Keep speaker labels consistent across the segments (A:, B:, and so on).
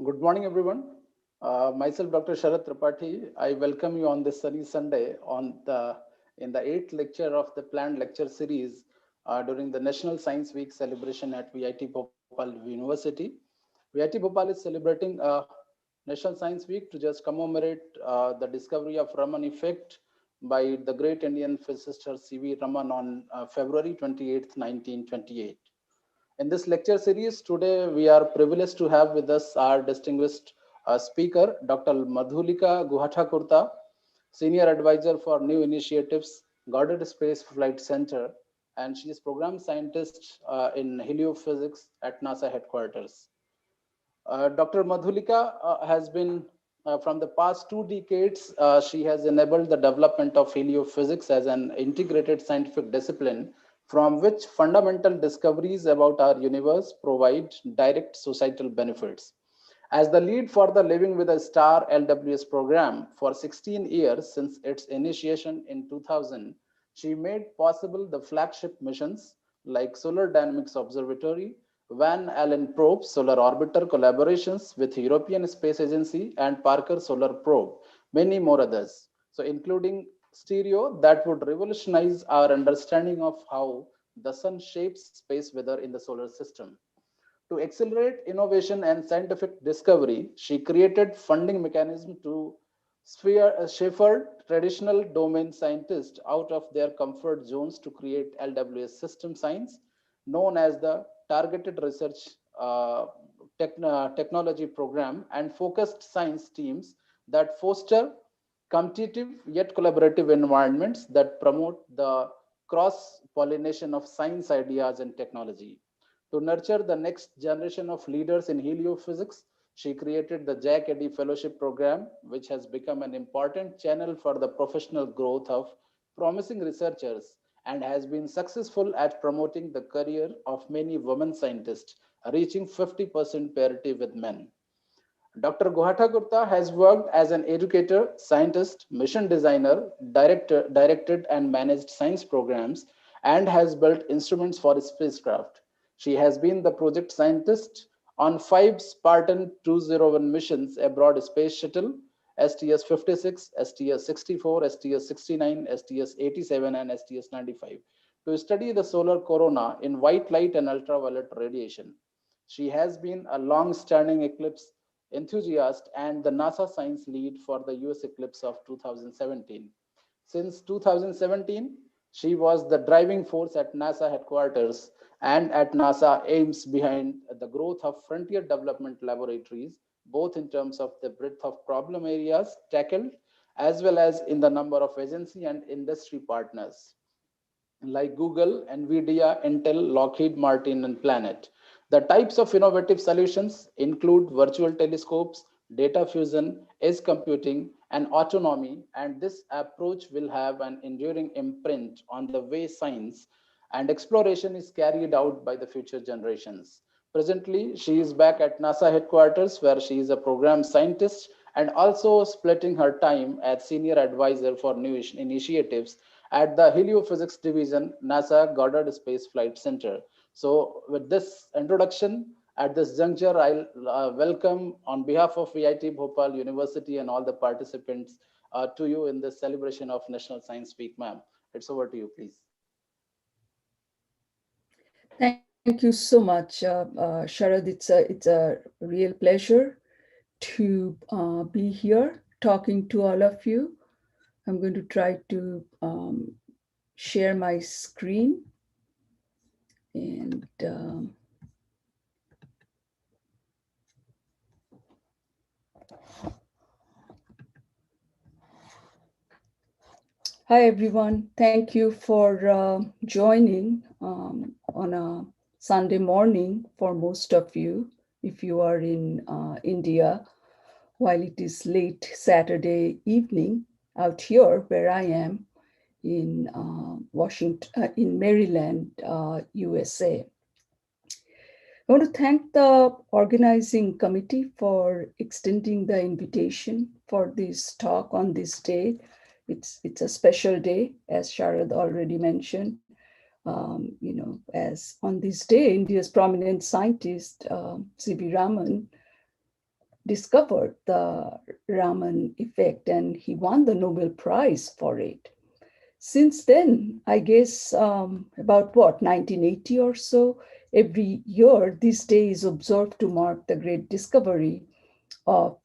A: Good morning, everyone. Myself, Dr. Sharath Tripathi. I welcome you on this sunny Sunday in the eighth lecture of the planned lecture series during the National Science Week celebration at VIT Bhopal University. VIT Bhopal is celebrating National Science Week to just commemorate the discovery of Raman effect by the great Indian physicist C.V. Raman on February 28th, 1928. In this lecture series, today we are privileged to have with us our distinguished speaker, Dr. Madhulika Guhathakurta, Senior Advisor for New Initiatives, Goddard Space Flight Center, and she is Program Scientist in Heliophysics at NASA headquarters. Dr. Madhulika has been, from the past 2 decades, she has enabled the development of heliophysics as an integrated scientific discipline from which fundamental discoveries about our universe provide direct societal benefits. As the lead for the Living with a Star LWS program for 16 years since its initiation in 2000, she made possible the flagship missions like Solar Dynamics Observatory, Van Allen Probe Solar Orbiter collaborations with European Space Agency and Parker Solar Probe, many more others. So including stereo that would revolutionize our understanding of how the sun shapes space weather in the solar system. To accelerate innovation and scientific discovery, she created funding mechanism to shepherd traditional domain scientists out of their comfort zones to create LWS system science, known as the Targeted Research Technology Program, and focused science teams that foster competitive yet collaborative environments that promote the cross pollination of science ideas and technology. To nurture the next generation of leaders in heliophysics, she created the Jack Eddy Fellowship Program, which has become an important channel for the professional growth of promising researchers and has been successful at promoting the career of many women scientists, reaching 50% parity with men. Dr. Guhathakurta has worked as an educator, scientist, mission designer, directed and managed science programs, and has built instruments for spacecraft. She has been the project scientist on 5 Spartan 201 missions aboard space shuttle, STS-56, STS-64, STS-69, STS-87, and STS-95, to study the solar corona in white light and ultraviolet radiation. She has been a long-standing eclipse enthusiast and the NASA science lead for the US eclipse of 2017. Since 2017, she was the driving force at NASA headquarters and at NASA Ames behind the growth of frontier development laboratories, both in terms of the breadth of problem areas tackled, as well as in the number of agency and industry partners like Google, Nvidia, Intel, Lockheed Martin, and Planet. The types of innovative solutions include virtual telescopes, data fusion, edge computing, and autonomy, and this approach will have an enduring imprint on the way science and exploration is carried out by the future generations. Presently, she is back at NASA headquarters where she is a program scientist and also splitting her time as senior advisor for new initiatives at the Heliophysics Division, NASA Goddard Space Flight Center. So with this introduction, at this juncture, I'll welcome on behalf of VIT Bhopal University and all the participants to you in this celebration of National Science Week, ma'am. It's over to you, please.
B: Thank you so much, Sharad. It's a real pleasure to be here talking to all of you. I'm going to try to share my screen and hi everyone. Thank you for joining on a Sunday morning for most of you if you are in India, while it is late Saturday evening out here where I am in Washington, in Maryland, USA. I want to thank the organizing committee for extending the invitation for this talk on this day. It's a special day, as Sharad already mentioned. As on this day, India's prominent scientist, C.V. Raman, discovered the Raman effect, and he won the Nobel Prize for it. Since then, I guess about what, 1980 or so, every year this day is observed to mark the great discovery of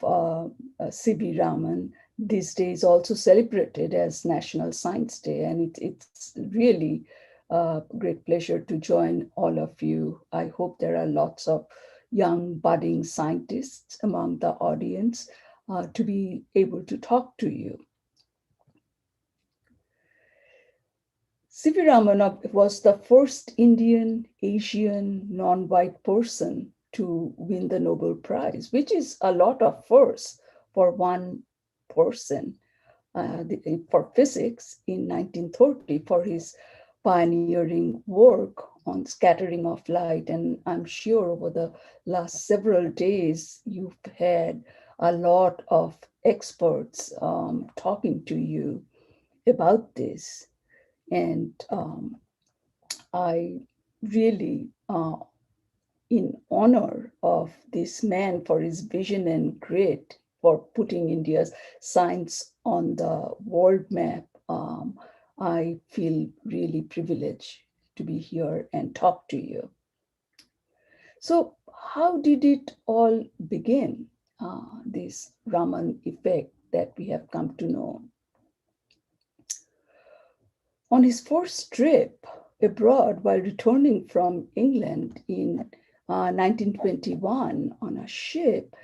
B: C.V. Raman. This day is also celebrated as National Science Day, and it's really a great pleasure to join all of you. I hope there are lots of young budding scientists among the audience to be able to talk to you. C.V. Raman was the first Indian, Asian, non-white person to win the Nobel Prize, which is a lot of firsts for one person for physics in 1930 for his pioneering work on scattering of light. And I'm sure over the last several days, you've had a lot of experts talking to you about this. And I really, in honor of this man for his vision and grit for putting India's science on the world map, I feel really privileged to be here and talk to you. So, how did it all begin, this Raman effect that we have come to know? On his first trip abroad while returning from England in 1921 on a ship,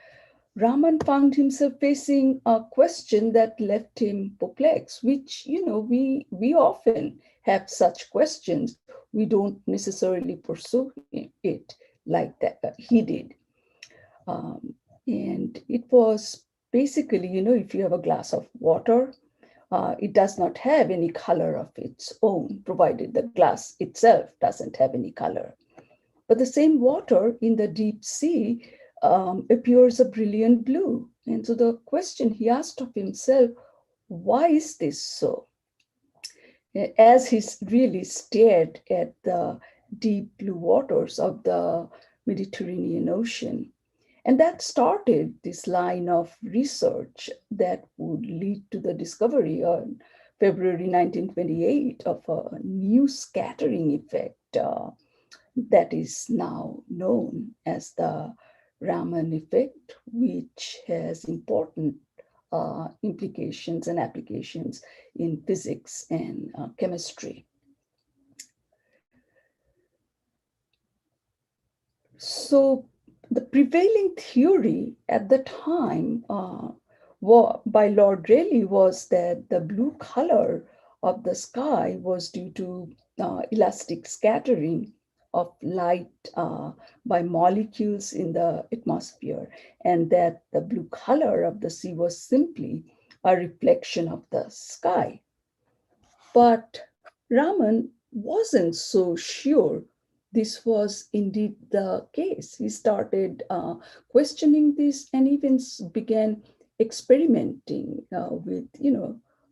B: Raman found himself facing a question that left him perplexed, which, we often have such questions. We don't necessarily pursue it like that he did. And it was basically, if you have a glass of water, it does not have any color of its own, provided the glass itself doesn't have any color. But the same water in the deep sea appears a brilliant blue. And so the question he asked of himself, why is this so? As he really stared at the deep blue waters of the Mediterranean Ocean. And that started this line of research that would lead to the discovery on February 1928 of a new scattering effect that is now known as the Raman effect, which has important implications and applications in physics and chemistry. So the prevailing theory at the time by Lord Rayleigh was that the blue color of the sky was due to elastic scattering of light by molecules in the atmosphere, and that the blue color of the sea was simply a reflection of the sky. But Raman wasn't so sure this was indeed the case. He started questioning this and even began experimenting with,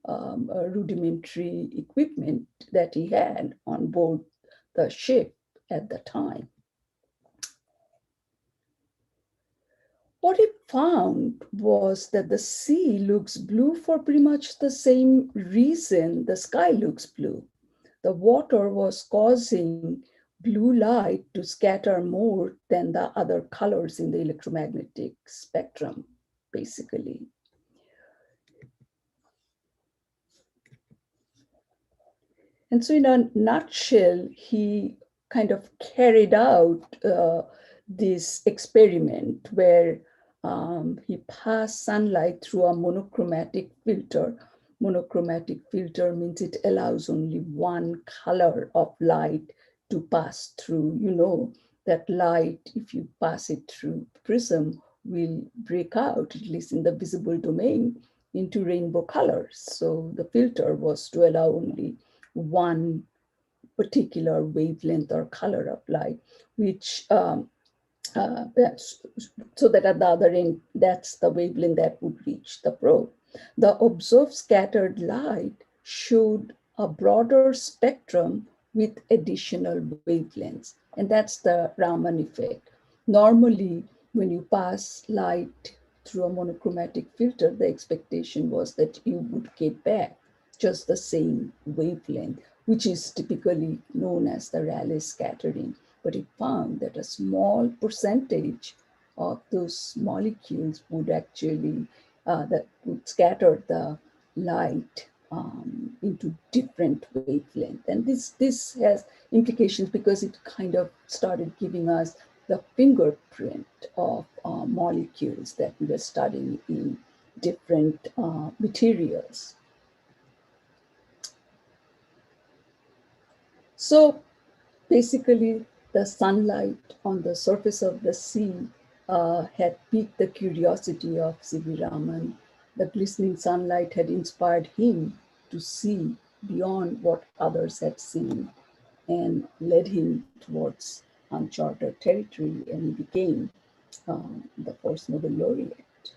B: rudimentary equipment that he had on board the ship at the time. What he found was that the sea looks blue for pretty much the same reason the sky looks blue. The water was causing blue light to scatter more than the other colors in the electromagnetic spectrum, basically. And so in a nutshell, he kind of carried out this experiment where he passed sunlight through a monochromatic filter. Monochromatic filter means it allows only one color of light to pass through. You know that light, if you pass it through prism, will break out, at least in the visible domain, into rainbow colors. So the filter was to allow only one particular wavelength or color of light, which so that at the other end, that's the wavelength that would reach the probe. The observed scattered light showed a broader spectrum with additional wavelengths, and that's the Raman effect. Normally, when you pass light through a monochromatic filter, the expectation was that you would get back just the same wavelength, which is typically known as the Rayleigh scattering. But it found that a small percentage of those molecules would actually that would scatter the light into different wavelength. And this has implications because it kind of started giving us the fingerprint of molecules that we were studying in different materials. So basically, the sunlight on the surface of the sea had piqued the curiosity of C.V. Raman. The glistening sunlight had inspired him to see beyond what others had seen and led him towards uncharted territory, and he became the first Nobel laureate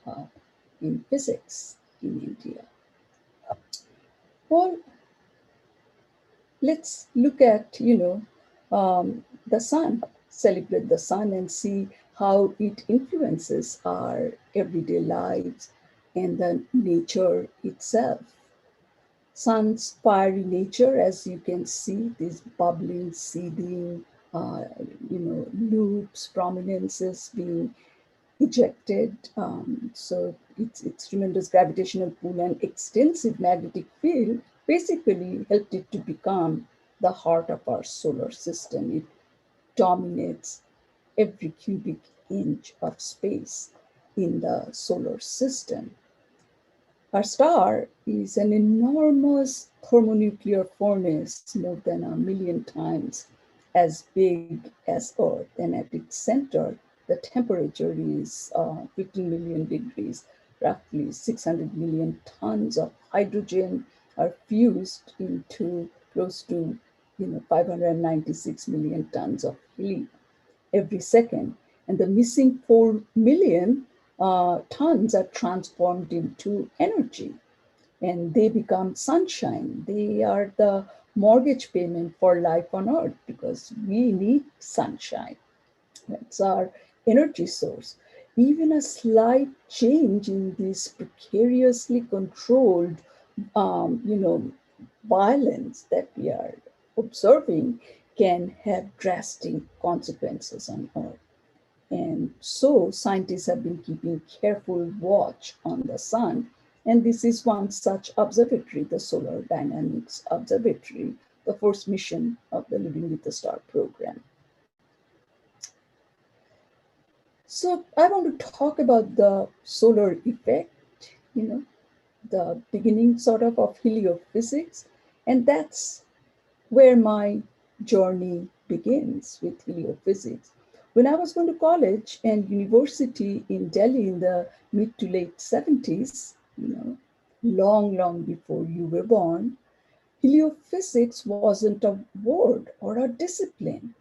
B: in physics in India. Well, let's look at, the sun, celebrate the sun and see how it influences our everyday lives and the nature itself. Sun's fiery nature, as you can see, these bubbling, seething, uh, loops, prominences being ejected. So its tremendous gravitational pull and extensive magnetic field basically helped it to become the heart of our solar system. It dominates every cubic inch of space in the solar system. Our star is an enormous thermonuclear furnace, more than 1,000,000 times as big as Earth. And at its center, the temperature is 15 million degrees. Roughly 600 million tons of hydrogen are fused into close to 596 million tons of helium every second. And the missing 4 million tons are transformed into energy and they become sunshine. They are the mortgage payment for life on Earth because we need sunshine. That's our energy source. Even a slight change in this precariously controlled, violence that we are observing can have drastic consequences on Earth. And so scientists have been keeping careful watch on the sun. And this is one such observatory, the Solar Dynamics Observatory, the first mission of the Living with the Star program. So I want to talk about the solar effect, the beginning sort of heliophysics. And that's where my journey begins with heliophysics. When I was going to college and university in Delhi in the mid to late 70s, long before you were born, heliophysics wasn't a word or a discipline.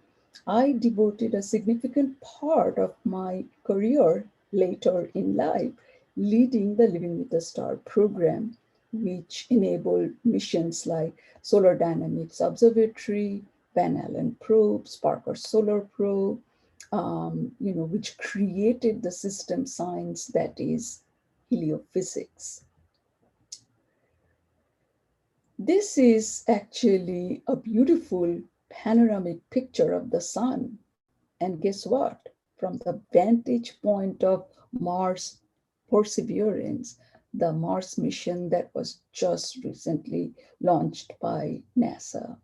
B: I devoted a significant part of my career later in life leading the Living with the Star program, which enabled missions like Solar Dynamics Observatory, Van Allen Probe, Parker Solar Probe, which created the system science that is heliophysics. This is actually a beautiful panoramic picture of the sun. And guess what? From the vantage point of Mars Perseverance, the Mars mission that was just recently launched by NASA,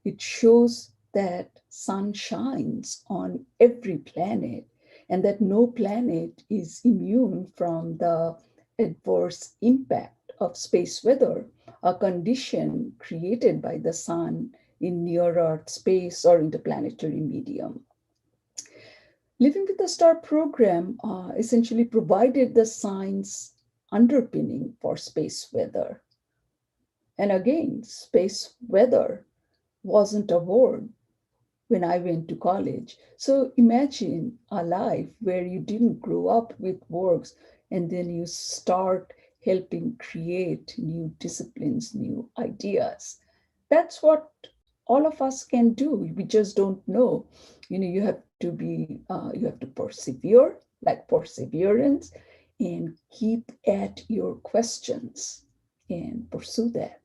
B: it shows that sun shines on every planet and that no planet is immune from the adverse impact of space weather, a condition created by the sun in near Earth space or interplanetary medium. Living with the Star program essentially provided the science underpinning for space weather. And again, space weather wasn't a word when I went to college. So imagine a life where you didn't grow up with works and then you start helping create new disciplines, new ideas. That's what all of us can do. We just don't know. You have to persevere, like perseverance, and keep at your questions and pursue that.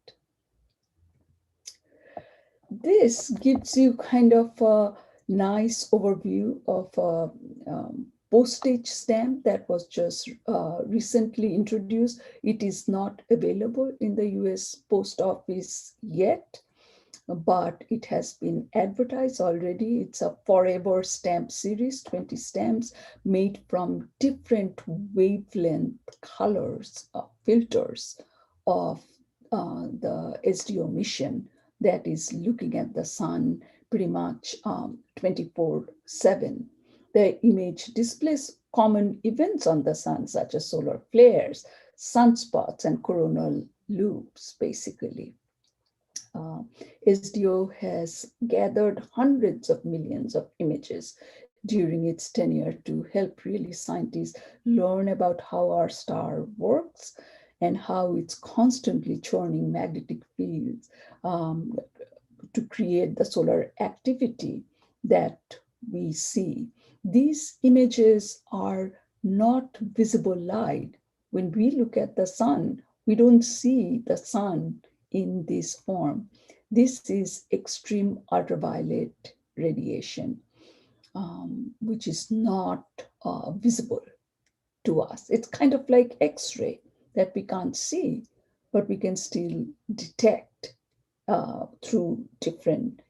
B: This gives you kind of a nice overview of a postage stamp that was just recently introduced. It is not available in the US Post Office yet, but it has been advertised already. It's a forever stamp series, 20 stamps made from different wavelength colors, filters of the SDO mission that is looking at the sun pretty much 24/7. The image displays common events on the sun, such as solar flares, sunspots, and coronal loops, basically. SDO has gathered hundreds of millions of images during its tenure to help really scientists learn about how our star works and how it's constantly churning magnetic fields to create the solar activity that we see. These images are not visible light. When we look at the sun, we don't see the sun in this form. This is extreme ultraviolet radiation, which is not visible to us. It's kind of like X-ray that we can't see, but we can still detect through different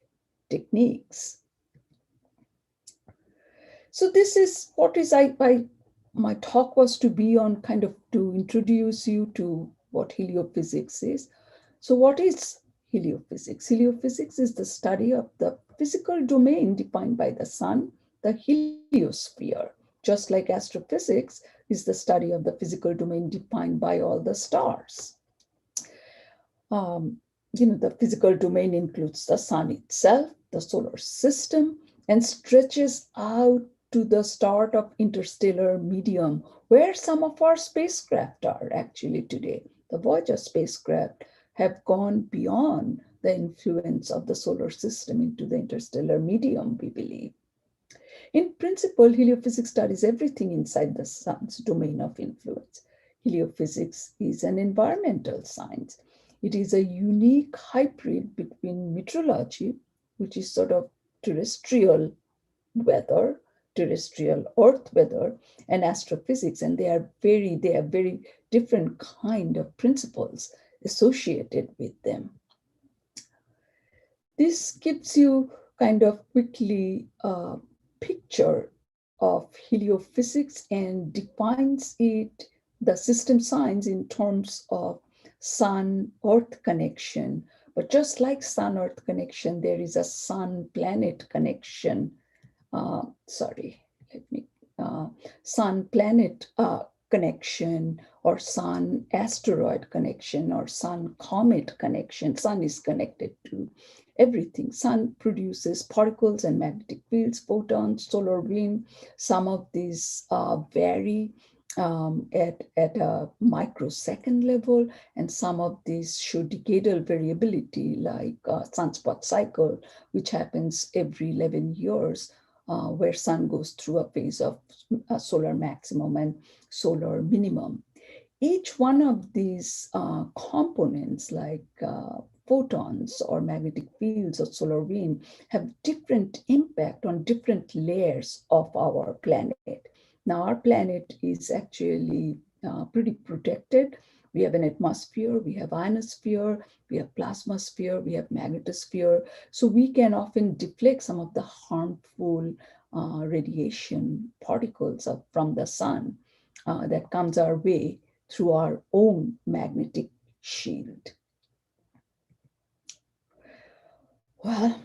B: techniques. So this is what is my talk was to be on, kind of to introduce you to what heliophysics is. So what is heliophysics? Heliophysics is the study of the physical domain defined by the sun, the heliosphere, just like astrophysics is the study of the physical domain defined by all the stars. The physical domain includes the sun itself, the solar system, and stretches out to the start of interstellar medium, where some of our spacecraft are actually today. The Voyager spacecraft have gone beyond the influence of the solar system into the interstellar medium, we believe. In principle, heliophysics studies everything inside the sun's domain of influence. Heliophysics is an environmental science. It is a unique hybrid between meteorology, which is sort of terrestrial weather, terrestrial Earth weather, and astrophysics, and they have very different kind of principles associated with them. This gives you kind of quickly a picture of heliophysics and defines it, the system science, in terms of sun-Earth connection. But just like sun-Earth connection, there is a sun-planet connection. Sun-planet connection, or sun-asteroid connection, or sun-comet connection. Sun is connected to everything. Sun produces particles and magnetic fields, photons, solar wind. Some of these vary at a microsecond level, and some of these show decadal variability, like sunspot cycle, which happens every 11 years, where sun goes through a phase of solar maximum and solar minimum. Each one of these components, like photons or magnetic fields or solar wind, have different impact on different layers of our planet. Now, our planet is actually pretty protected. We have an atmosphere, we have ionosphere, we have plasmasphere, we have magnetosphere. So we can often deflect some of the harmful radiation particles from the sun that comes our way through our own magnetic shield. Well,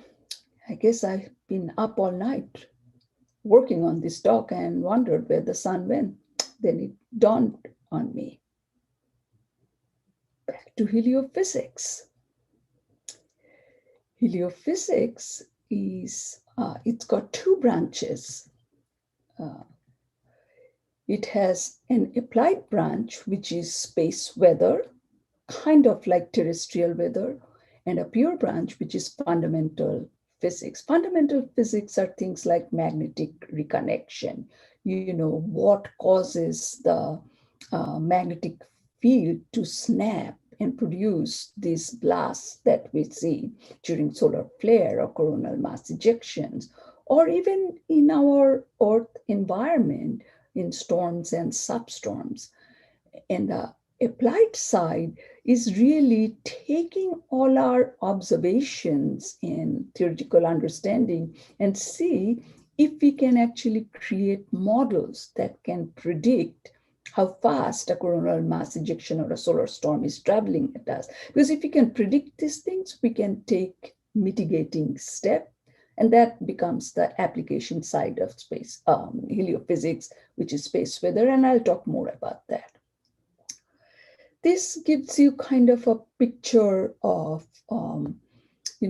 B: I guess I've been up all night working on this talk and wondered where the sun went. Then it dawned on me. Back to heliophysics. Heliophysics is, it's got two branches. It has an applied branch, which is space weather, kind of like terrestrial weather, and a pure branch, which is fundamental physics. Fundamental physics are things like magnetic reconnection. What causes the magnetic field to snap and produce these blasts that we see during solar flare or coronal mass ejections, or even in our Earth environment in storms and substorms. And the applied side is really taking all our observations and theoretical understanding and see if we can actually create models that can predict how fast a coronal mass ejection or a solar storm is traveling at us. Because if we can predict these things, we can take mitigating steps, and that becomes the application side of space heliophysics, which is space weather, and I'll talk more about that. This gives you kind of a picture of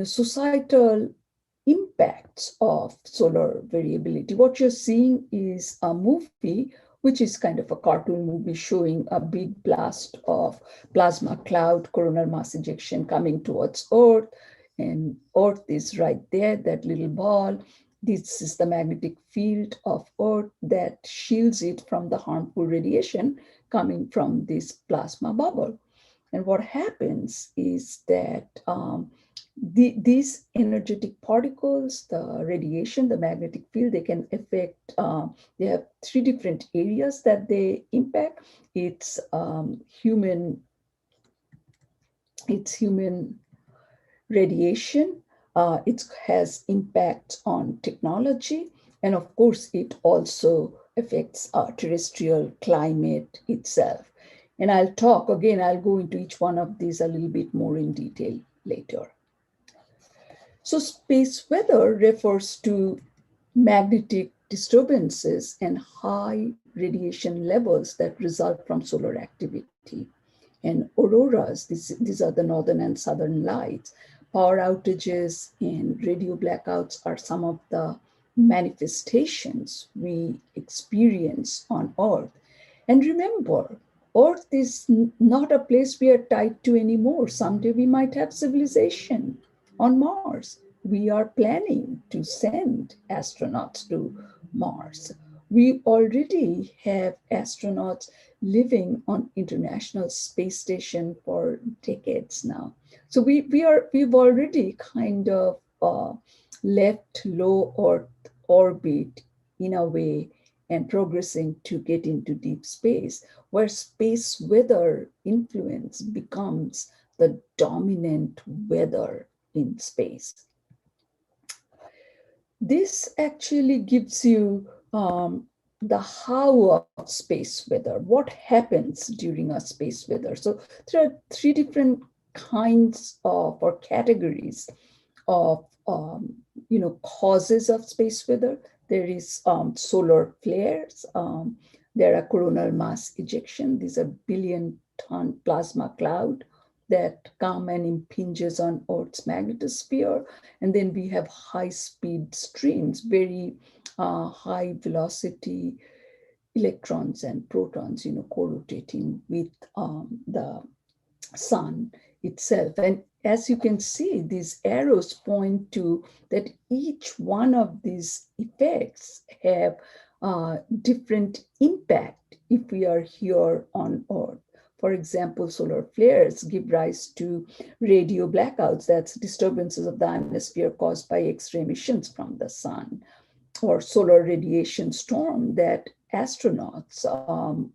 B: societal impacts of solar variability. What you're seeing is a movie, which is kind of a cartoon movie showing a big blast of plasma cloud, coronal mass ejection coming towards Earth. And Earth is right there, that little ball. This is the magnetic field of Earth that shields it from the harmful radiation coming from this plasma bubble. And what happens is that these energetic particles, the radiation, the magnetic field, they can affect, they have three different areas that they impact. It's human radiation, it has impact on technology, and of course, it also affects terrestrial climate itself. And I'll go into each one of these a little bit more in detail later. So space weather refers to magnetic disturbances and high radiation levels that result from solar activity. And auroras, these are the northern and southern lights. Power outages and radio blackouts are some of the manifestations we experience on Earth. And remember, Earth is not a place we are tied to anymore. Someday we might have civilization on Mars. We are planning to send astronauts to Mars. We already have astronauts living on International Space Station for decades now. So we've already kind of left low Earth orbit in a way and progressing to get into deep space, where space weather influence becomes the dominant weather in space. This actually gives you the how of space weather, what happens during a space weather. So there are three different kinds of or categories of causes of space weather. There is solar flares, there are coronal mass ejection. These are billion-ton plasma cloud that come and impinges on Earth's magnetosphere. And then we have high-speed streams, very high velocity electrons and protons, co-rotating with the sun itself. And as you can see, these arrows point to that each one of these effects have different impact if we are here on Earth. For example, solar flares give rise to radio blackouts, that's disturbances of the ionosphere caused by X-ray emissions from the sun, or solar radiation storm that astronauts,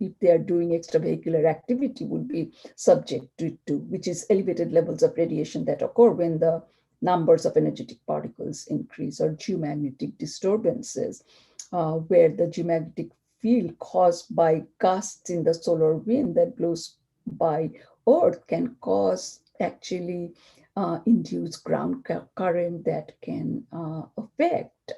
B: if they are doing extravehicular activity, would be subject to, which is elevated levels of radiation that occur when the numbers of energetic particles increase, or geomagnetic disturbances, where the geomagnetic field caused by gusts in the solar wind that blows by Earth can cause actually induce ground current that can affect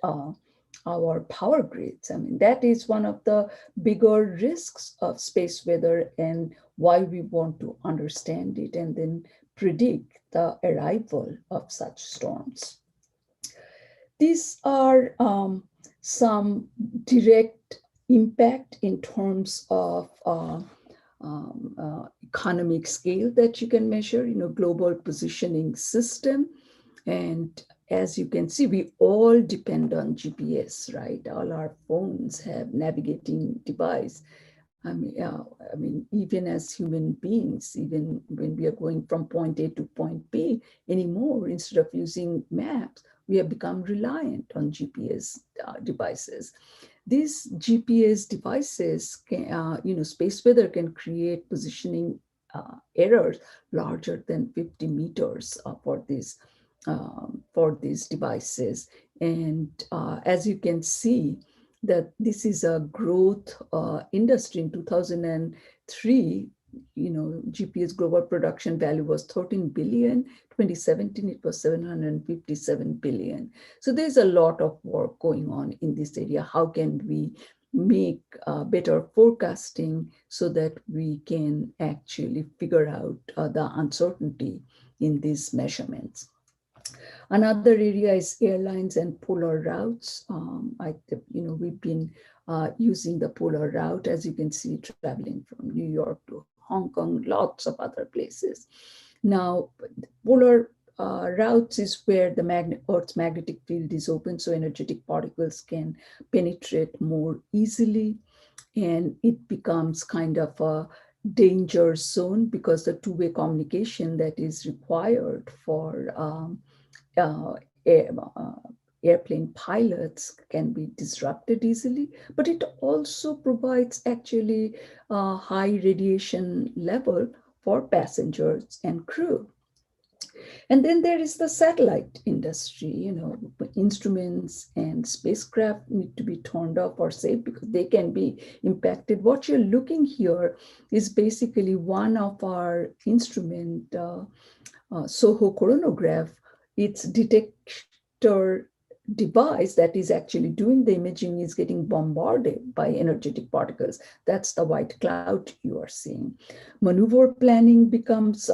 B: our power grids. I mean, that is one of the bigger risks of space weather and why we want to understand it and then predict the arrival of such storms. These are some direct impact in terms of economic scale that you can measure, global positioning system. And as you can see, we all depend on GPS, right? All our phones have navigating device. I mean, even as human beings, even when we are going from point A to point B anymore, instead of using maps, we have become reliant on GPS devices. These GPS devices, can, space weather can create positioning errors larger than 50 meters for these devices. And as you can see, that this is a growth industry. In 2003, GPS global production value was 13 billion. 2017, it was 757 billion. So there's a lot of work going on in this area. How can we make better forecasting so that we can actually figure out the uncertainty in these measurements? Another area is airlines and polar routes. We've been using the polar route, as you can see, traveling from New York to Hong Kong, lots of other places. Now, polar routes is where the Earth's magnetic field is open, so energetic particles can penetrate more easily, and it becomes kind of a danger zone because the two-way communication that is required for uh, air, uh, airplane pilots can be disrupted easily, but it also provides actually a high radiation level for passengers and crew. And then there is the satellite industry. Instruments and spacecraft need to be turned off or saved because they can be impacted. What you're looking here is basically one of our instrument, SOHO coronagraph. Its detector device that is actually doing the imaging is getting bombarded by energetic particles. That's the white cloud you are seeing. Maneuver planning becomes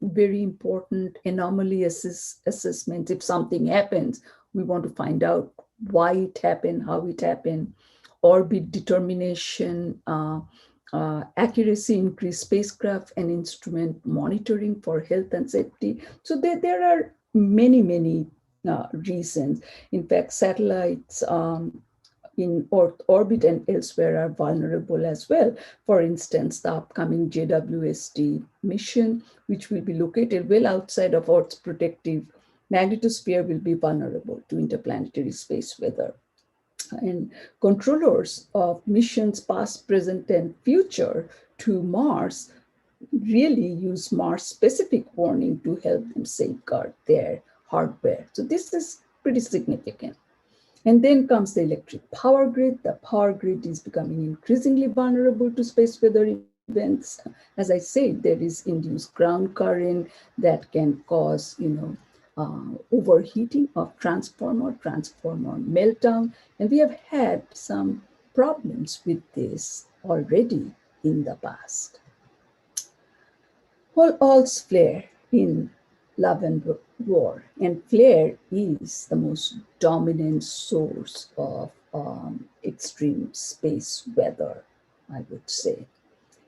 B: very important. Anomaly assessment. If something happens, we want to find out why it happened, how it happened. Orbit determination, accuracy, increased spacecraft and instrument monitoring for health and safety. So there are many reasons. In fact, satellites in Earth orbit and elsewhere are vulnerable as well. For instance, the upcoming JWST mission, which will be located well outside of Earth's protective magnetosphere, will be vulnerable to interplanetary space weather. And controllers of missions past, present, and future to Mars really use Mars-specific warning to help them safeguard their hardware. So this is pretty significant. And then comes the electric power grid. The power grid is becoming increasingly vulnerable to space weather events. As I said, there is induced ground current that can cause, overheating of transformer meltdown. And we have had some problems with this already in the past. Well, all's flare in love and war, and flare is the most dominant source of extreme space weather, I would say.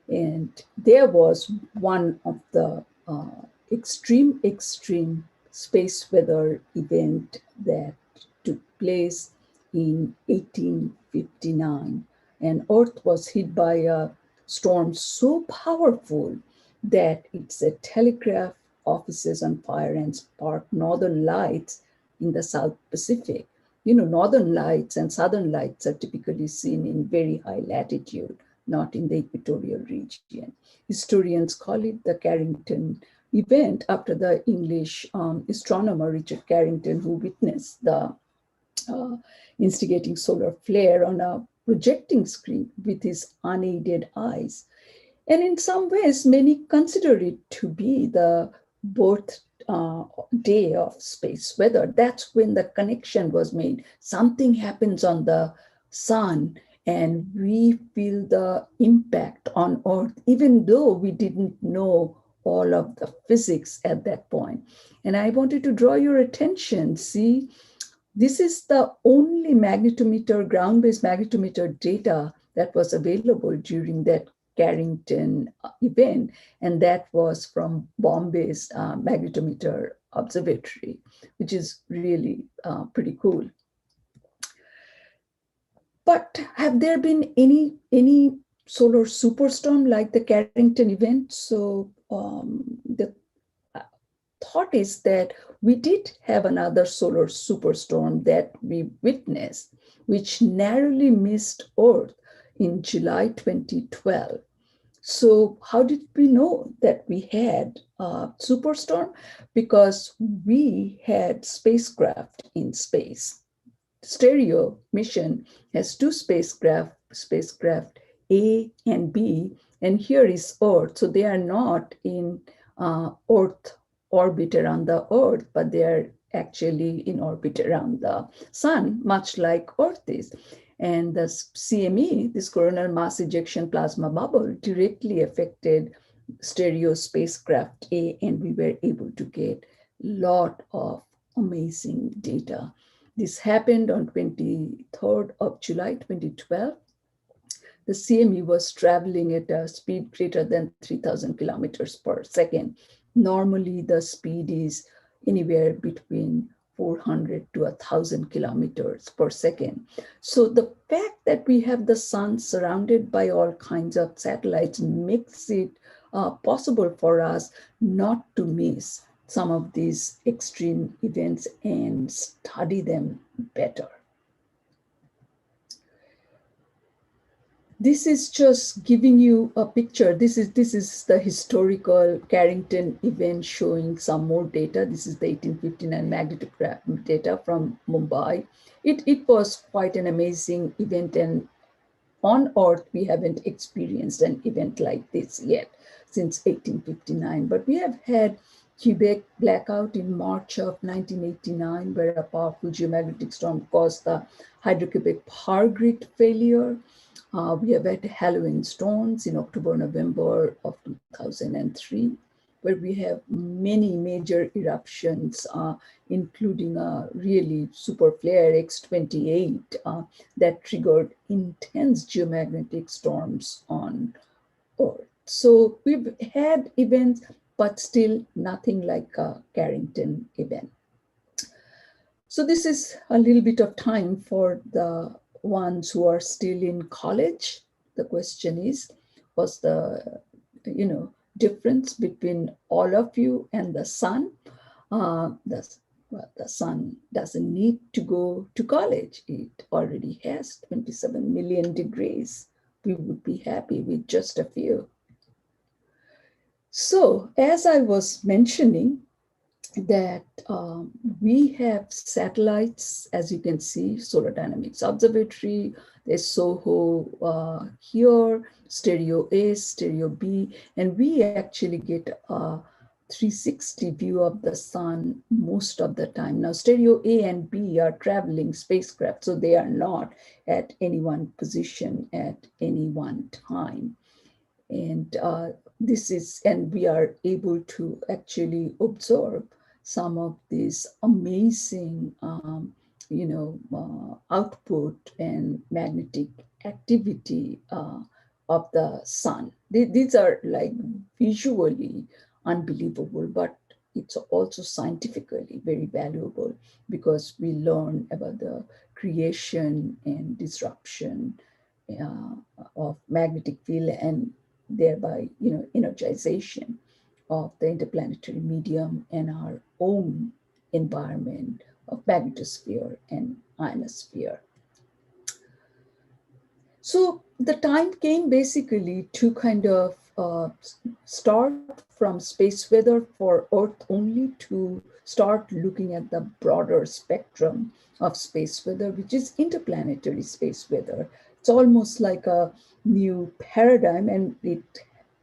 B: And there was one of the extreme space weather event that took place in 1859. And Earth was hit by a storm so powerful that it set telegraph offices on fire and sparked northern lights in the South Pacific. Northern lights and southern lights are typically seen in very high latitude, not in the equatorial region. Historians call it the Carrington event after the English astronomer Richard Carrington, who witnessed the instigating solar flare on a projecting screen with his unaided eyes. And in some ways, many consider it to be the birth day of space weather. That's when the connection was made. Something happens on the sun and we feel the impact on Earth, even though we didn't know all of the physics at that point. And I wanted to draw your attention. See, this is the only magnetometer, ground-based magnetometer data that was available during that Carrington event, and that was from Bombay's magnetometer observatory, which is really pretty cool. But have there been any solar superstorm like the Carrington event. So the thought is that we did have another solar superstorm that we witnessed, which narrowly missed Earth in July 2012. So how did we know that we had a superstorm? Because we had spacecraft in space. Stereo mission has two spacecraft A and B, and here is Earth. So they are not in Earth orbit around the Earth, but they are actually in orbit around the sun, much like Earth is. And the CME, this coronal mass ejection plasma bubble, directly affected stereo spacecraft A, and we were able to get a lot of amazing data. This happened on 23rd of July 2012. The CME was traveling at a speed greater than 3,000 kilometers per second. Normally, the speed is anywhere between 400 to 1,000 kilometers per second. So the fact that we have the sun surrounded by all kinds of satellites makes it possible for us not to miss some of these extreme events and study them better. This is just giving you a picture. This is the historical Carrington event showing some more data. This is the 1859 magnetograph data from Mumbai. It was quite an amazing event, and on Earth, we haven't experienced an event like this yet since 1859. But we have had Quebec blackout in March of 1989, where a powerful geomagnetic storm caused the Hydro-Quebec power grid failure. We have had Halloween storms in October, November of 2003, where we have many major eruptions, including a really super flare X28 that triggered intense geomagnetic storms on Earth. So we've had events, but still nothing like a Carrington event. So this is a little bit of time for the ones who are still in college. The question is, what's the difference between all of you and the sun? The sun doesn't need to go to college. It already has 27 million degrees. We would be happy with just a few. So as I was mentioning, that we have satellites, as you can see, Solar Dynamics Observatory, there's SOHO here, Stereo A, Stereo B, and we actually get a 360 view of the sun most of the time. Now, Stereo A and B are traveling spacecraft, so they are not at any one position at any one time. And and we are able to actually observe some of these amazing, output and magnetic activity of the sun. These are like visually unbelievable, but it's also scientifically very valuable because we learn about the creation and disruption of magnetic field and thereby, energization of the interplanetary medium and our own environment of magnetosphere and ionosphere. So the time came basically to kind of start from space weather for Earth only to start looking at the broader spectrum of space weather, which is interplanetary space weather. It's almost like a new paradigm, and it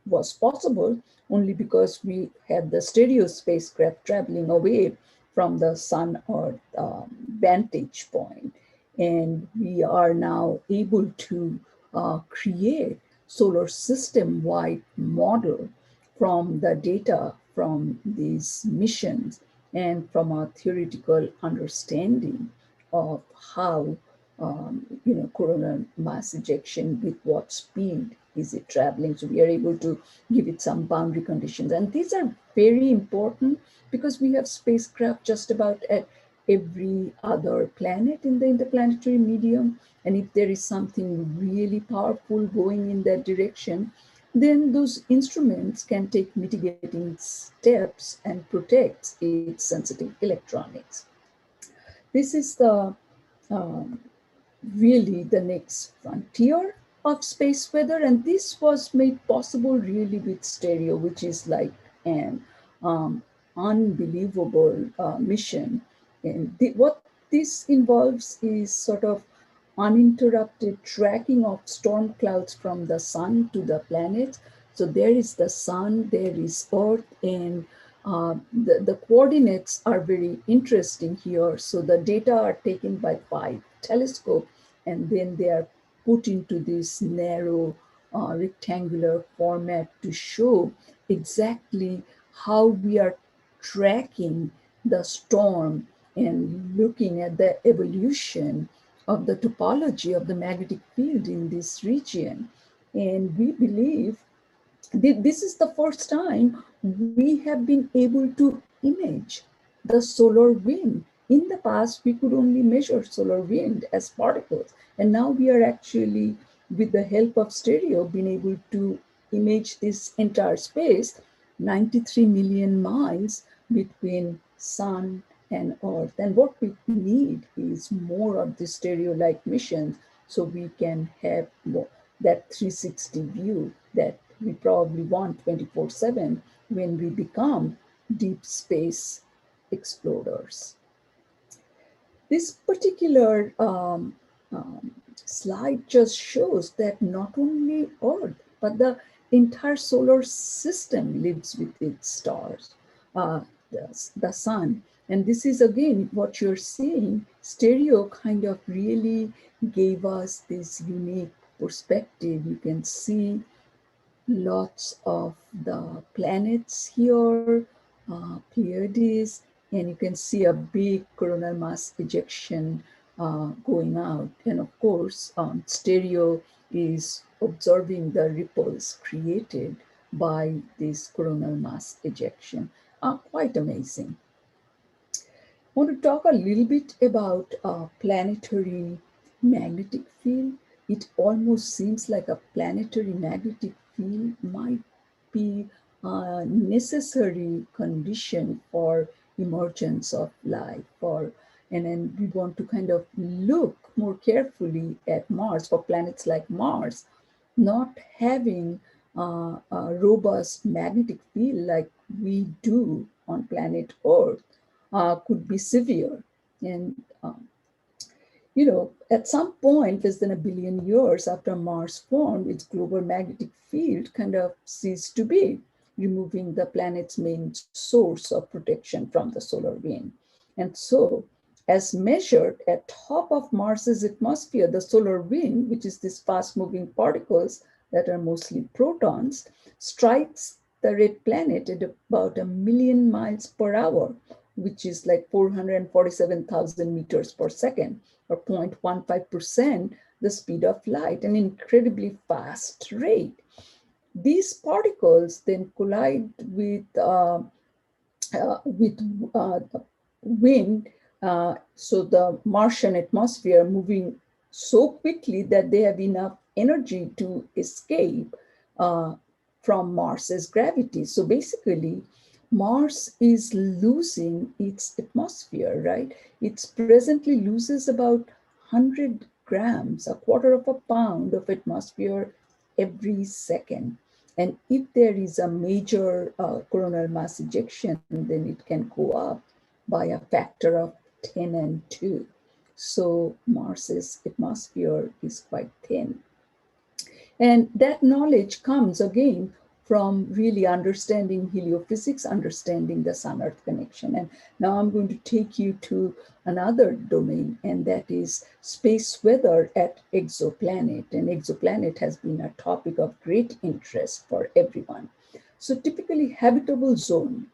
B: was possible only because we had the stereo spacecraft traveling away from the sun Earth vantage point. And we are now able to create solar system wide model from the data from these missions and from a theoretical understanding of how coronal mass ejection, with what speed is it traveling. So we are able to give it some boundary conditions. And these are very important because we have spacecraft just about at every other planet in the interplanetary medium. And if there is something really powerful going in that direction, then those instruments can take mitigating steps and protect its sensitive electronics. This is the um, really the next frontier of space weather, and this was made possible really with stereo, which is like an um, unbelievable mission. And what this involves is sort of uninterrupted tracking of storm clouds from the sun to the planets. So there is the sun, there is Earth, and the coordinates are very interesting here. So the data are taken by 5 telescopes, and then they are put into this narrow rectangular format to show exactly how we are tracking the storm and looking at the evolution of the topology of the magnetic field in this region. And we believe this is the first time we have been able to image the solar wind. In the past, we could only measure solar wind as particles, and now we are actually, with the help of stereo, been able to image this entire space, 93 million miles between sun and earth. And what we need is more of the stereo-like missions, so we can have more, that 360 view that we probably want 24/7 when we become deep space explorers. This particular slide just shows that not only Earth, but the entire solar system lives with its stars, uh, the sun. And this is again what you're seeing. Stereo kind of really gave us this unique perspective. You can see lots of the planets here, Pleiades, and you can see a big coronal mass ejection going out. And of course, stereo is observing the ripples created by this coronal mass ejection. Quite amazing. I want to talk a little bit about planetary magnetic field. It almost seems like a planetary magnetic field might be a necessary condition for emergence of life. And then we want to kind of look more carefully at Mars, for planets like Mars, not having a robust magnetic field like we do on planet Earth could be severe. And, at some point, less than a billion years after Mars formed, its global magnetic field kind of ceased to be, removing the planet's main source of protection from the solar wind. And so, as measured at top of Mars's atmosphere, the solar wind, which is these fast-moving particles that are mostly protons, strikes the red planet at about 1,000,000 miles per hour, which is like 447,000 meters per second, or 0.15% the speed of light, an incredibly fast rate. These particles then collide with wind, so the Martian atmosphere moving so quickly that they have enough energy to escape uh, from Mars's gravity. So basically, Mars is losing its atmosphere, right? It presently loses about 100 grams, a quarter of a pound of atmosphere every second. And if there is a major coronal mass ejection, then it can go up by a factor of 10 and 2. So Mars's atmosphere is quite thin. And that knowledge comes again from really understanding heliophysics, understanding the sun-earth connection. And now I'm going to take you to another domain, and that is space weather at exoplanet. And exoplanet has been a topic of great interest for everyone. So typically habitable zone,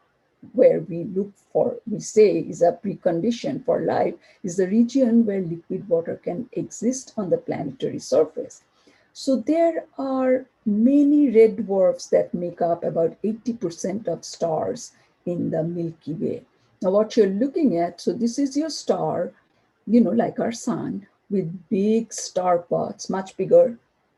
B: where we look for, we say is a precondition for life, is the region where liquid water can exist on the planetary surface. So there are many red dwarfs that make up about 80% of stars in the Milky Way. Now, what you're looking at, so this is your star, like our sun, with big star pods, much bigger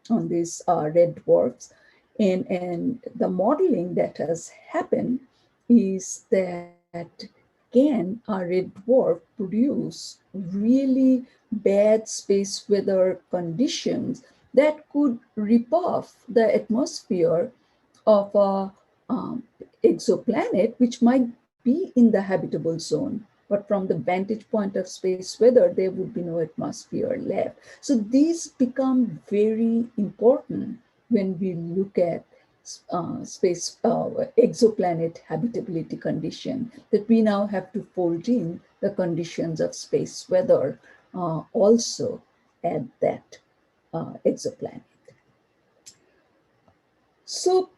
B: on these red dwarfs. And the modeling that has happened is that can a red dwarf produce really bad space weather conditions that could rip off the atmosphere of a exoplanet, which might be in the habitable zone. But from the vantage point of space weather, there would be no atmosphere left. So these become very important when we look at space exoplanet habitability condition, that we now have to fold in the conditions of space weather also at that exoplanet. So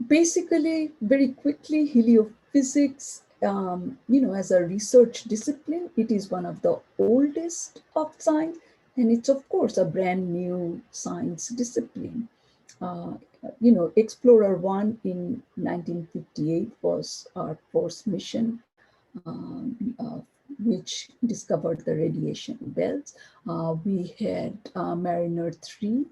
B: basically, very quickly, heliophysics, as a research discipline, it is one of the oldest of science, and it's of course a brand new science discipline. Uh, Explorer 1 in 1958 was our first mission, which discovered the radiation belts. We had Mariner 3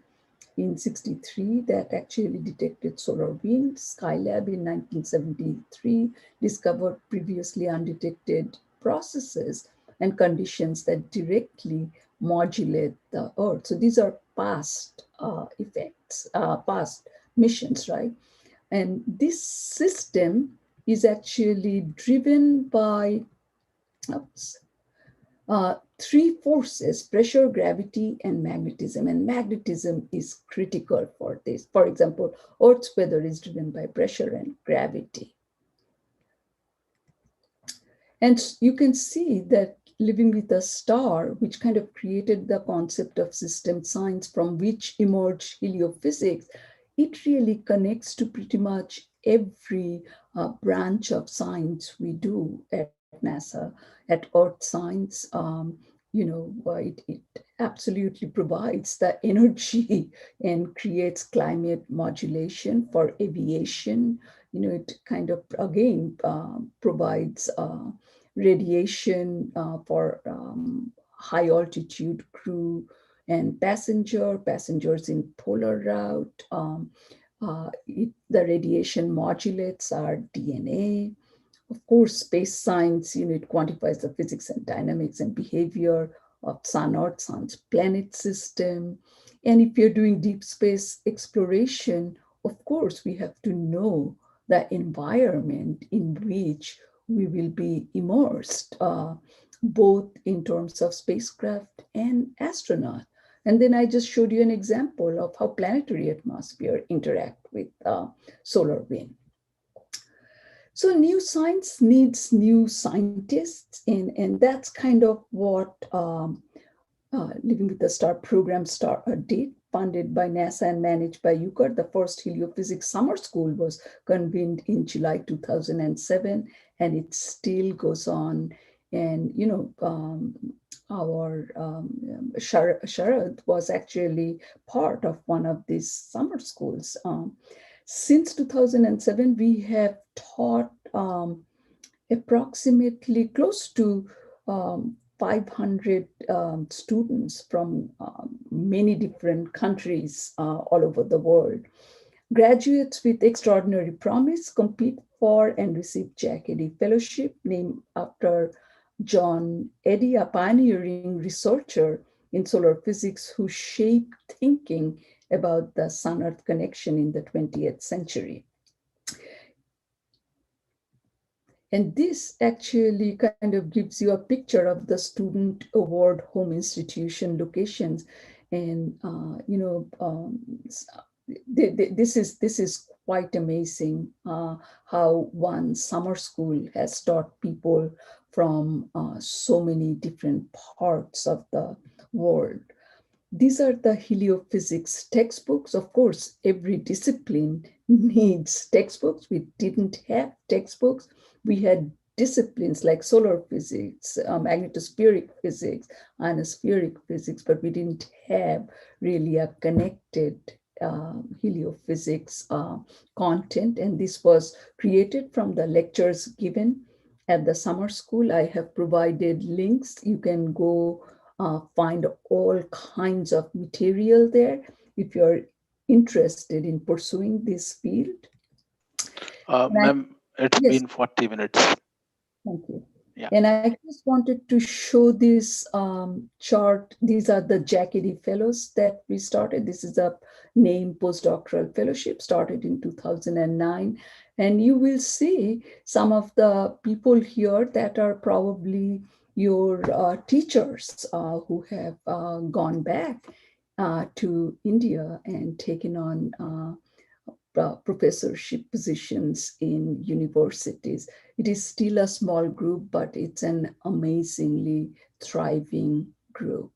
B: in 63 that actually detected solar wind. Skylab in 1973 discovered previously undetected processes and conditions that directly modulate the Earth. So these are past effects, past missions, right? And this system is actually driven by oops, three forces: pressure, gravity, and magnetism. And magnetism is critical for this. For example, Earth's weather is driven by pressure and gravity. And you can see that living with a star, which kind of created the concept of system science from which emerged heliophysics, it really connects to pretty much every branch of science we do at NASA. At Earth Science, it absolutely provides the energy and creates climate modulation for aviation. It kind of, again, provides radiation for high altitude crew and passengers in polar route. The radiation modulates our DNA. Of course, space science, it quantifies the physics and dynamics and behavior of Sun, Earth, Sun's planet system. And if you're doing deep space exploration, of course, we have to know the environment in which we will be immersed, both in terms of spacecraft and astronaut. And then I just showed you an example of how planetary atmosphere interact with solar wind. So new science needs new scientists, and that's kind of what Living with the Star program did, funded by NASA and managed by UCAR. The first heliophysics summer school was convened in July 2007, and it still goes on. And, our Sharad was actually part of one of these summer schools. Since 2007, we have taught approximately close to 500 students from many different countries all over the world. Graduates with extraordinary promise compete for and receive Jack Eddy Fellowship, named after John Eddy, a pioneering researcher in solar physics who shaped thinking about the Sun-Earth connection in the 20th century. And this actually kind of gives you a picture of the student award home institution locations. And, this is quite amazing how one summer school has taught people from so many different parts of the world. These are the heliophysics textbooks. Of course, every discipline needs textbooks. We didn't have textbooks. We had disciplines like solar physics, magnetospheric physics, ionospheric physics, but we didn't have really a connected heliophysics content. And this was created from the lectures given at the summer school, I have provided links. You can go find all kinds of material there if you're interested in pursuing this field.
C: Ma'am, it's
B: Yes,
C: been 40 minutes.
B: thank you.
C: Yeah.
B: And I just wanted to show this chart. These are the Jack Eddy Fellows that we started. This is a named postdoctoral fellowship started in 2009. And you will see some of the people here that are probably your teachers who have gone back to India and taken on professorship positions in universities. It is still a small group, but it's an amazingly thriving group.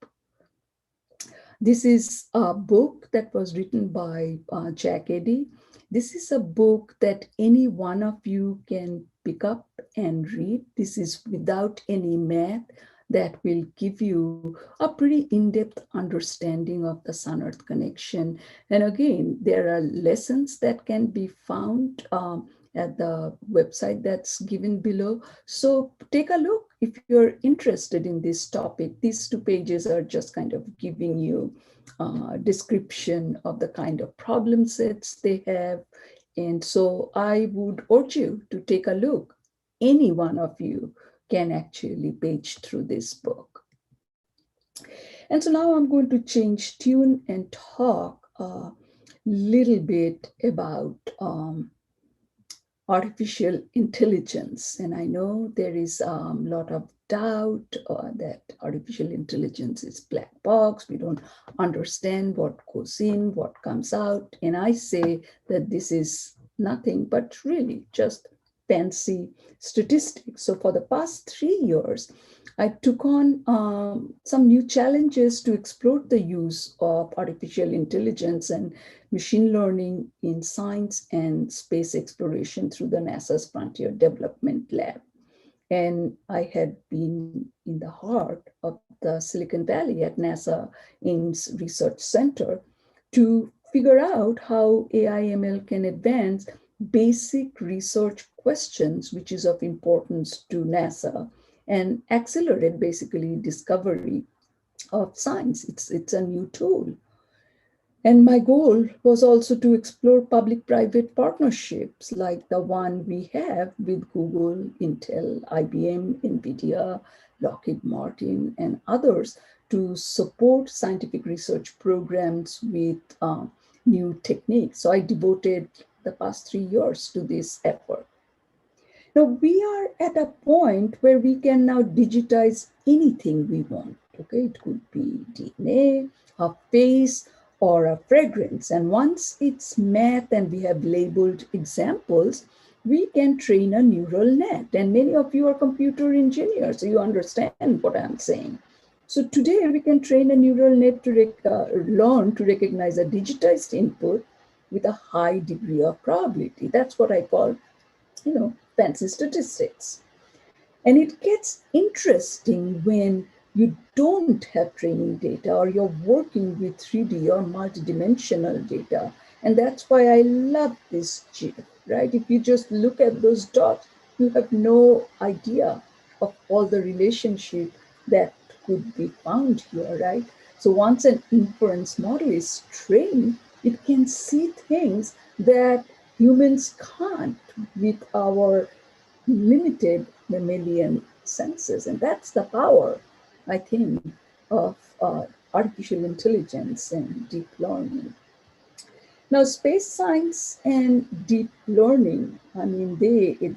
B: This is a book that was written by Jack Eddy. This is a book that any one of you can pick up and read. This is without any math that will give you a pretty in-depth understanding of the Sun-Earth connection. And again, there are lessons that can be found at the website that's given below. So take a look if you're interested in this topic. These 2 pages are just kind of giving you a description of the kind of problem sets they have. And so I would urge you to take a look. Any one of you can actually page through this book. And so now I'm going to change tune and talk a little bit about artificial intelligence. And I know there is a lot of doubt that artificial intelligence is black box. We don't understand what goes in, what comes out. And I say that this is nothing but really just fancy statistics. So for the past 3 years, I took on some new challenges to explore the use of artificial intelligence and machine learning in science and space exploration through the NASA's Frontier Development Lab. And I had been in the heart of the Silicon Valley at NASA Ames Research Center to figure out how AI/ML can advance basic research questions, which is of importance to NASA, and accelerate basically discovery of science. It's a new tool. And my goal was also to explore public-private partnerships like the one we have with Google, Intel, IBM, NVIDIA, Lockheed Martin, and others to support scientific research programs with new techniques. So I devoted the past 3 years to this effort. Now we are at a point where we can now digitize anything we want. Okay, it could be DNA, a face, or a fragrance. And once it's math and we have labeled examples, we can train a neural net. And many of you are computer engineers, so you understand what I'm saying. So today we can train a neural net to learn to recognize a digitized input with a high degree of probability. That's what I call, fancy statistics. And it gets interesting when you don't have training data or you're working with 3D or multidimensional data. And that's why I love this GIF, right? If you just look at those dots, you have no idea of all the relationship that could be found here, right? So once an inference model is trained, it can see things that humans can't with our limited mammalian senses. And that's the power, I think, of artificial intelligence and deep learning. Now, space science and deep learning, I mean,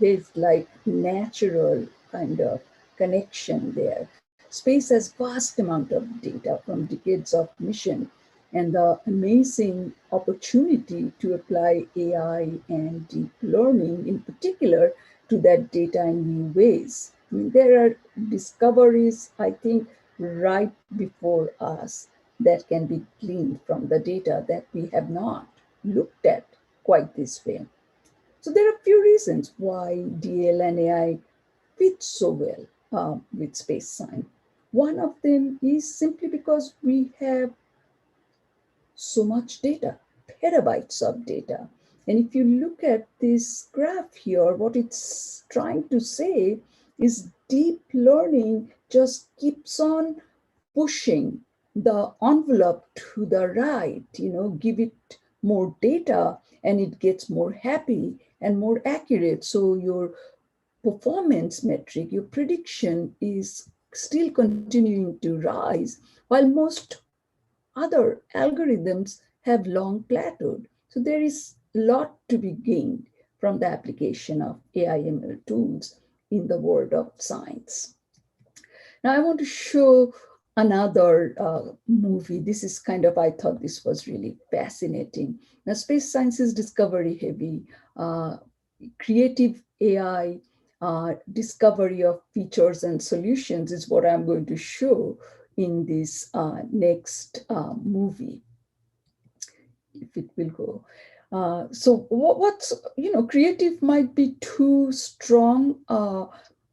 B: there's like natural kind of connection there. Space has vast amount of data from decades of mission and the amazing opportunity to apply AI and deep learning in particular to that data in new ways. I mean, there are discoveries, I think, right before us that can be gleaned from the data that we have not looked at quite this way. So there are a few reasons why DL and AI fit so well with space science. One of them is simply because we have so much data, petabytes of data. And if you look at this graph here, what it's trying to say is deep learning just keeps on pushing the envelope to the right, give it more data and it gets more happy and more accurate. So your performance metric, your prediction is still continuing to rise, while most other algorithms have long plateaued. So there is a lot to be gained from the application of AI ML tools in the world of science. Now I want to show another movie. This is kind of, I thought this was really fascinating. Now space science is discovery heavy. Creative AI discovery of features and solutions is what I'm going to show in this next movie, if it will go. So what's, creative might be too strong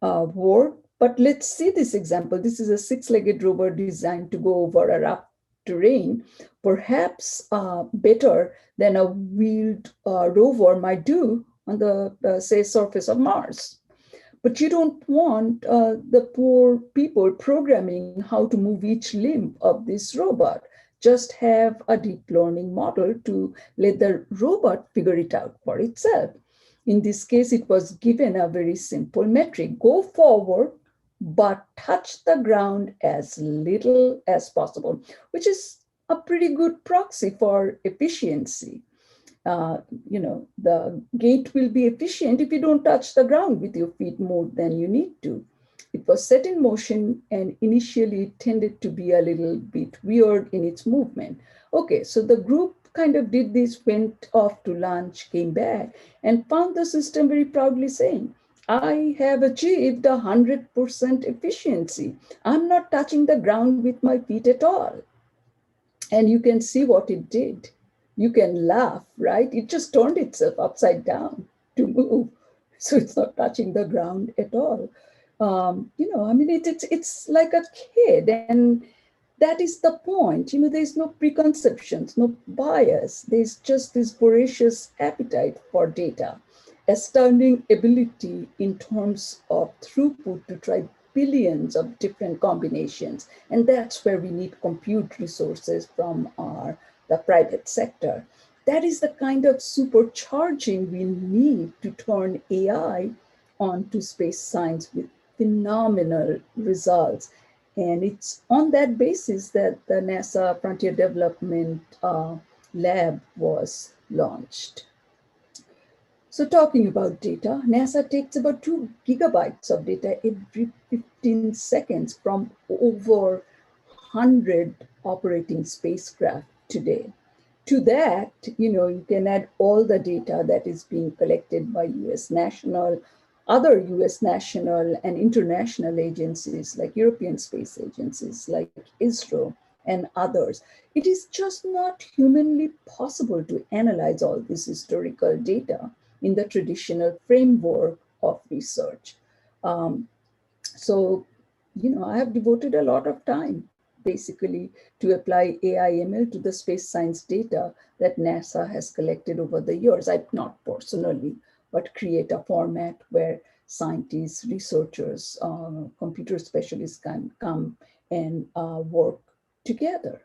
B: word, but let's see this example. This is a six-legged rover designed to go over a rough terrain, perhaps better than a wheeled rover might do on the, say, surface of Mars. But you don't want the poor people programming how to move each limb of this robot. Just have a deep learning model to let the robot figure it out for itself. In this case, it was given a very simple metric: go forward, but touch the ground as little as possible, which is a pretty good proxy for efficiency. The gait will be efficient if you don't touch the ground with your feet more than you need to. It was set in motion and initially it tended to be a little bit weird in its movement. Okay, so the group kind of did this, went off to lunch, came back, and found the system very proudly saying, I have achieved 100% efficiency. I'm not touching the ground with my feet at all. And you can see what it did. You can laugh, right? It just turned itself upside down to move. So it's not touching the ground at all. It's like a kid, and that is the point. There's no preconceptions, no bias. There's just this voracious appetite for data, astounding ability in terms of throughput to try billions of different combinations. And that's where we need compute resources from the private sector. That is the kind of supercharging we need to turn AI onto space science with phenomenal results. And it's on that basis that the NASA Frontier Development Lab was launched. So talking about data, NASA takes about 2 gigabytes of data every 15 seconds from over 100 operating spacecraft today. To that, you can add all the data that is being collected by other US national and international agencies like European space agencies, like ISRO and others. It is just not humanly possible to analyze all this historical data in the traditional framework of research. So, I have devoted a lot of time basically to apply AI ML to the space science data that NASA has collected over the years. I not personally, but create a format where scientists, researchers, computer specialists can come and work together.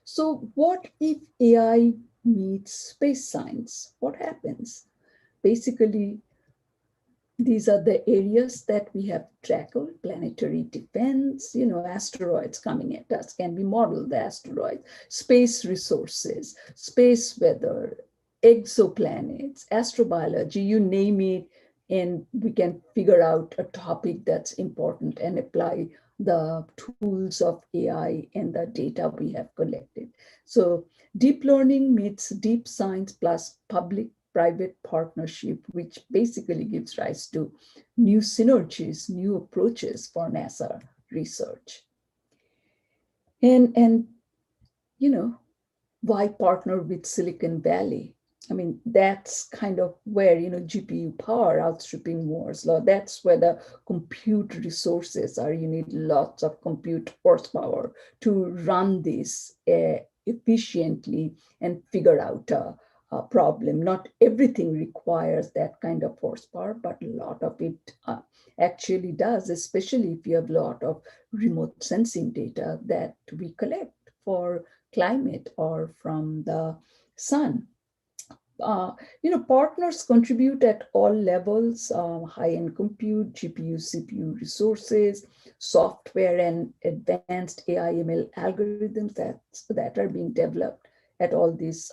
B: So what if AI meets space science? What happens? Basically, these are the areas that we have tackled: planetary defense, asteroids coming at us, can we model the asteroids, space resources, space weather, exoplanets, astrobiology, you name it, and we can figure out a topic that's important and apply the tools of AI and the data we have collected. So deep learning meets deep science plus public-private partnership, which basically gives rise to new synergies, new approaches for NASA research. And why partner with Silicon Valley? I mean, that's kind of where, GPU power outstripping Moore's law. That's where the compute resources are. You need lots of compute horsepower to run this efficiently and figure out problem. Not everything requires that kind of horsepower, but a lot of it actually does, especially if you have a lot of remote sensing data that we collect for climate or from the sun. Partners contribute at all levels, high-end compute, GPU, CPU resources, software, and advanced AI/ML algorithms that are being developed at all these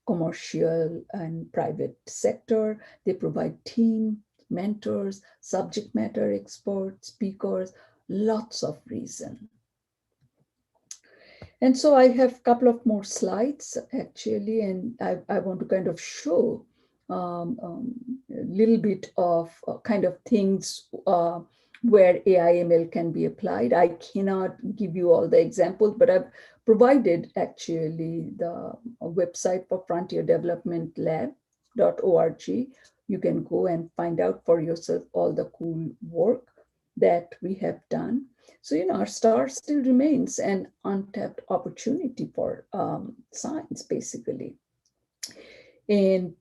B: commercial and private sector. They provide team, mentors, subject matter experts, speakers, lots of reasons. And so I have a couple of more slides actually, and I want to kind of show a little bit of kind of things where AI/ML can be applied. I cannot give you all the examples, but I've provided actually the website for Frontier Development Lab.org. You can go and find out for yourself all the cool work that we have done. So, our star still remains an untapped opportunity for science, basically. And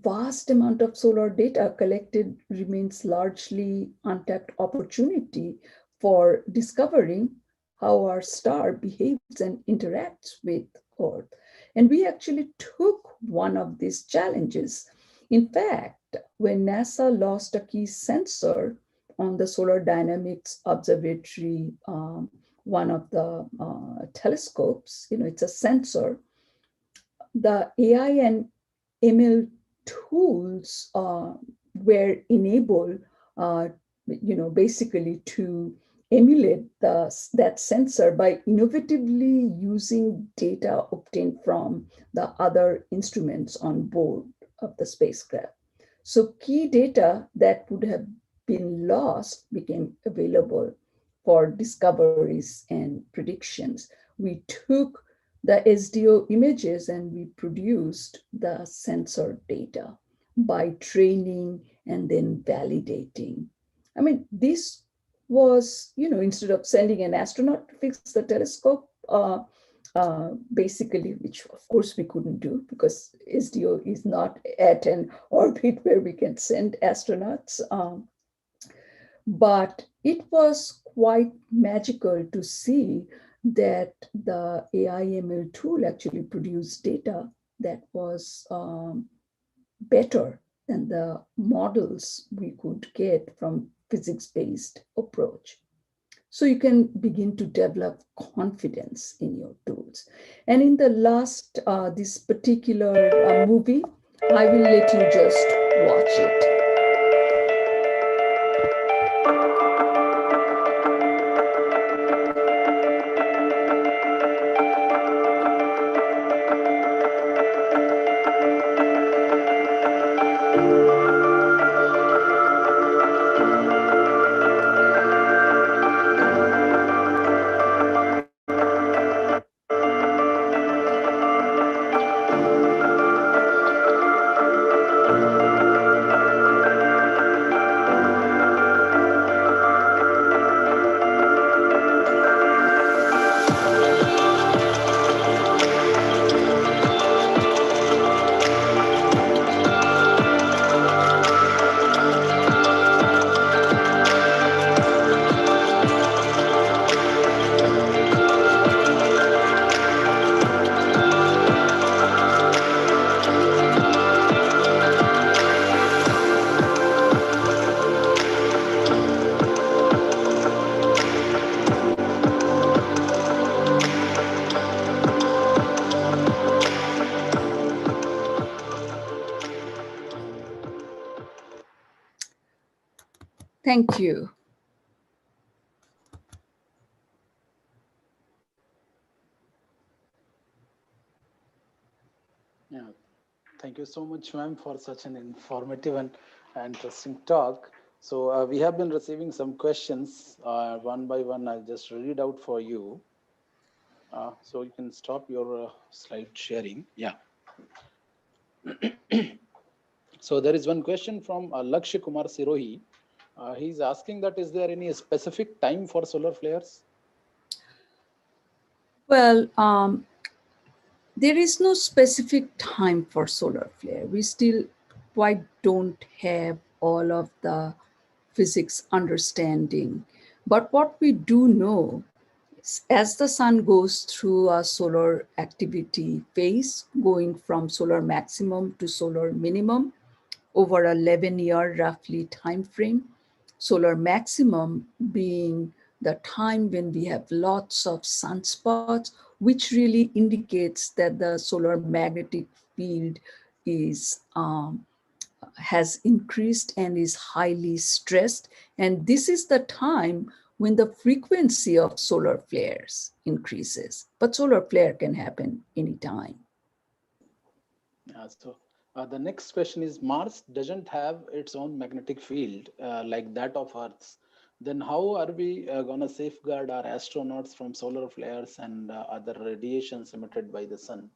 B: vast amount of solar data collected remains largely untapped opportunity for discovering how our star behaves and interacts with Earth. And we actually took one of these challenges. In fact, when NASA lost a key sensor on the Solar Dynamics Observatory, one of the telescopes, it's a sensor, the AI and ML tools were enabled, basically to emulate that sensor by innovatively using data obtained from the other instruments on board of the spacecraft. So key data that would have been lost became available for discoveries and predictions. We took the SDO images and we produced the sensor data by training and then validating. I mean, this was, instead of sending an astronaut to fix the telescope, basically, which of course we couldn't do because SDO is not at an orbit where we can send astronauts. But it was quite magical to see that the AI/ML tool actually produced data that was better than the models we could get from physics-based approach. So you can begin to develop confidence in your tools. And in the last, this particular movie, I will let you just watch it. Thank you.
A: Yeah, thank you so much, ma'am, for such an informative and interesting talk. So we have been receiving some questions one by one. I'll just read it out for you. So you can stop your slide sharing. Yeah. So there is one question from Lakshya Kumar Sirohi. He's asking that, is there any specific time for solar flares?
B: Well, There is no specific time for solar flare. We still quite don't have all of the physics understanding. But what we do know is as the sun goes through a solar activity phase, going from solar maximum to solar minimum over a 11-year roughly time frame, solar maximum being the time when we have lots of sunspots, which really indicates that the solar magnetic field is has increased and is highly stressed. And this is the time when the frequency of solar flares increases. But solar flare can happen anytime.
A: The next question is, Mars doesn't have its own magnetic field like that of Earth's. Then how are we going to safeguard our astronauts from solar flares and other radiations emitted by the sun?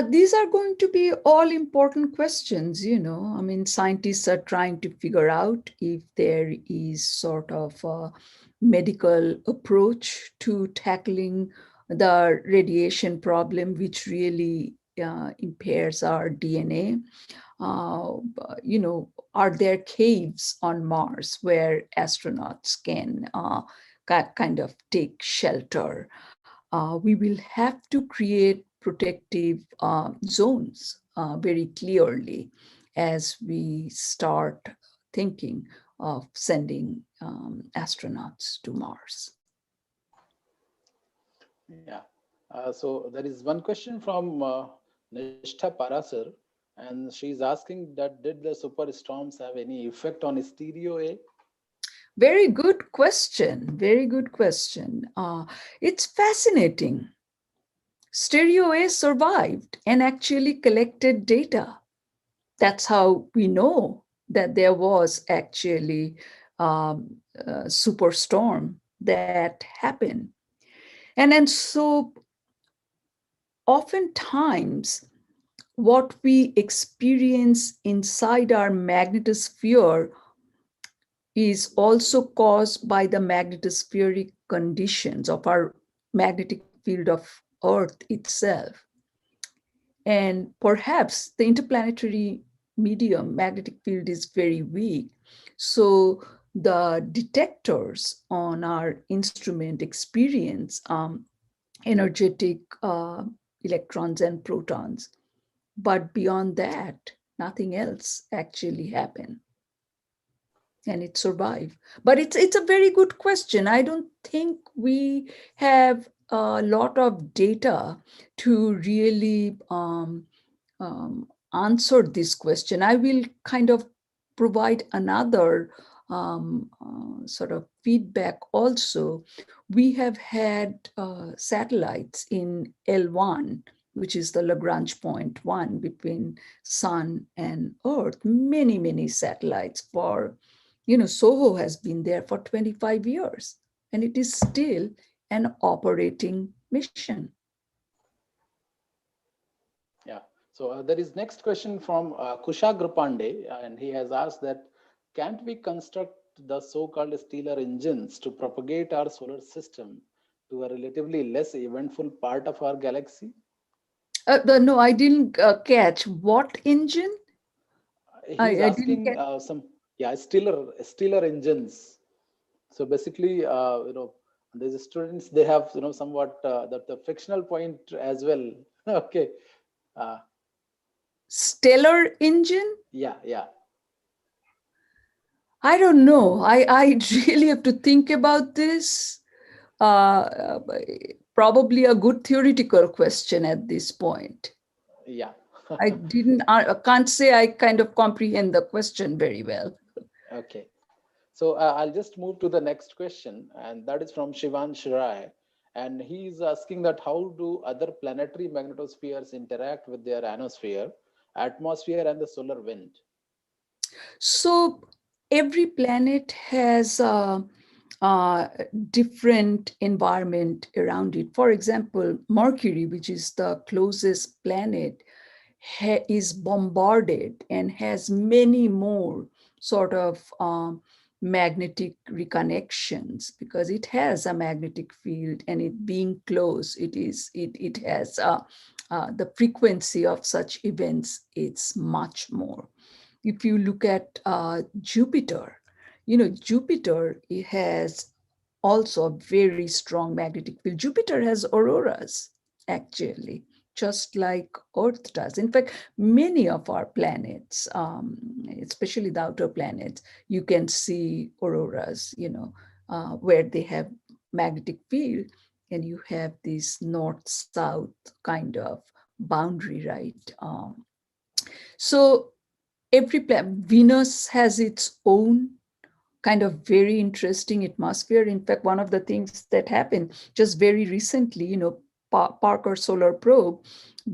B: These are going to be all important questions, you know. I mean, scientists are trying to figure out if there is sort of a medical approach to tackling the radiation problem, which really impairs our DNA. You know, are there caves on Mars where astronauts can kind of take shelter? We will have to create protective zones very clearly as we start thinking of sending astronauts to Mars.
A: Yeah. So there is one question from Nishtha Parasar, and she's asking that did the superstorms have any effect on stereo A?
B: Very good question. Very good question. It's fascinating. Stereo A survived and actually collected data. That's how we know that there was actually a superstorm that happened. And so oftentimes what we experience inside our magnetosphere is also caused by the magnetospheric conditions of our magnetic field of Earth itself. And perhaps the interplanetary medium magnetic field is very weak. So the detectors on our instrument experience energetic electrons and protons. But beyond that, nothing else actually happened. And it survived. But it's a very good question. I don't think we have a lot of data to really answer this question. I will kind of provide another sort of feedback also. We have had satellites in L1, which is the Lagrange point 1 between Sun and Earth, many, many satellites for, you know, SOHO has been there for 25 years, and it is still an operating mission.
A: Yeah. So there is next question from Kushagra Pandey, and he has asked that, can't we construct the so-called stellar engines to propagate our solar system to a relatively less eventful part of our galaxy?
B: No, I didn't catch what engine.
A: He's
B: I didn't
A: asking
B: catch.
A: stellar engines. So basically, these students, they have somewhat the frictional point as well. Okay.
B: Stellar engine?
A: Yeah.
B: I don't know. I really have to think about this. Uh, Probably a good theoretical question at this point.
A: Yeah.
B: I can't say I kind of comprehend the question very well.
A: Okay. So I'll just move to the next question, and that is from Shivan Shirai. And he's asking that how do other planetary magnetospheres interact with their ionosphere, atmosphere, and the solar wind?
B: So every planet has a different environment around it. For example, Mercury, which is the closest planet, is bombarded and has many more sort of magnetic reconnections, because it has a magnetic field, and it being close, it has the frequency of such events, it's much more. If you look at Jupiter, Jupiter, it has also a very strong magnetic field. Jupiter has auroras, actually, just like Earth does. In fact, many of our planets, especially the outer planets, you can see auroras, where they have magnetic field, and you have this north-south kind of boundary, right? So every planet, Venus has its own kind of very interesting atmosphere. In fact, one of the things that happened just very recently, Parker Solar Probe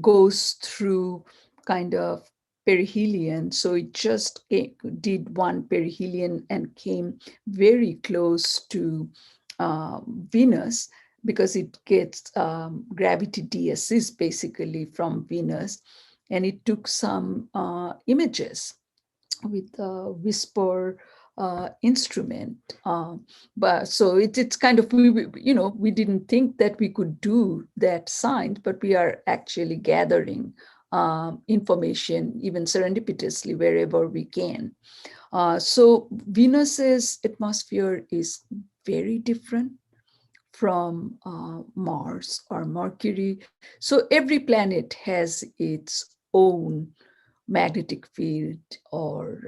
B: goes through kind of perihelion. So it just did one perihelion and came very close to Venus, because it gets gravity DSs basically from Venus. And it took some images with a whisper instrument. But so it's kind of, we didn't think that we could do that science, but we are actually gathering information, even serendipitously, wherever we can. So Venus's atmosphere is very different from Mars or Mercury. So every planet has its own magnetic field, or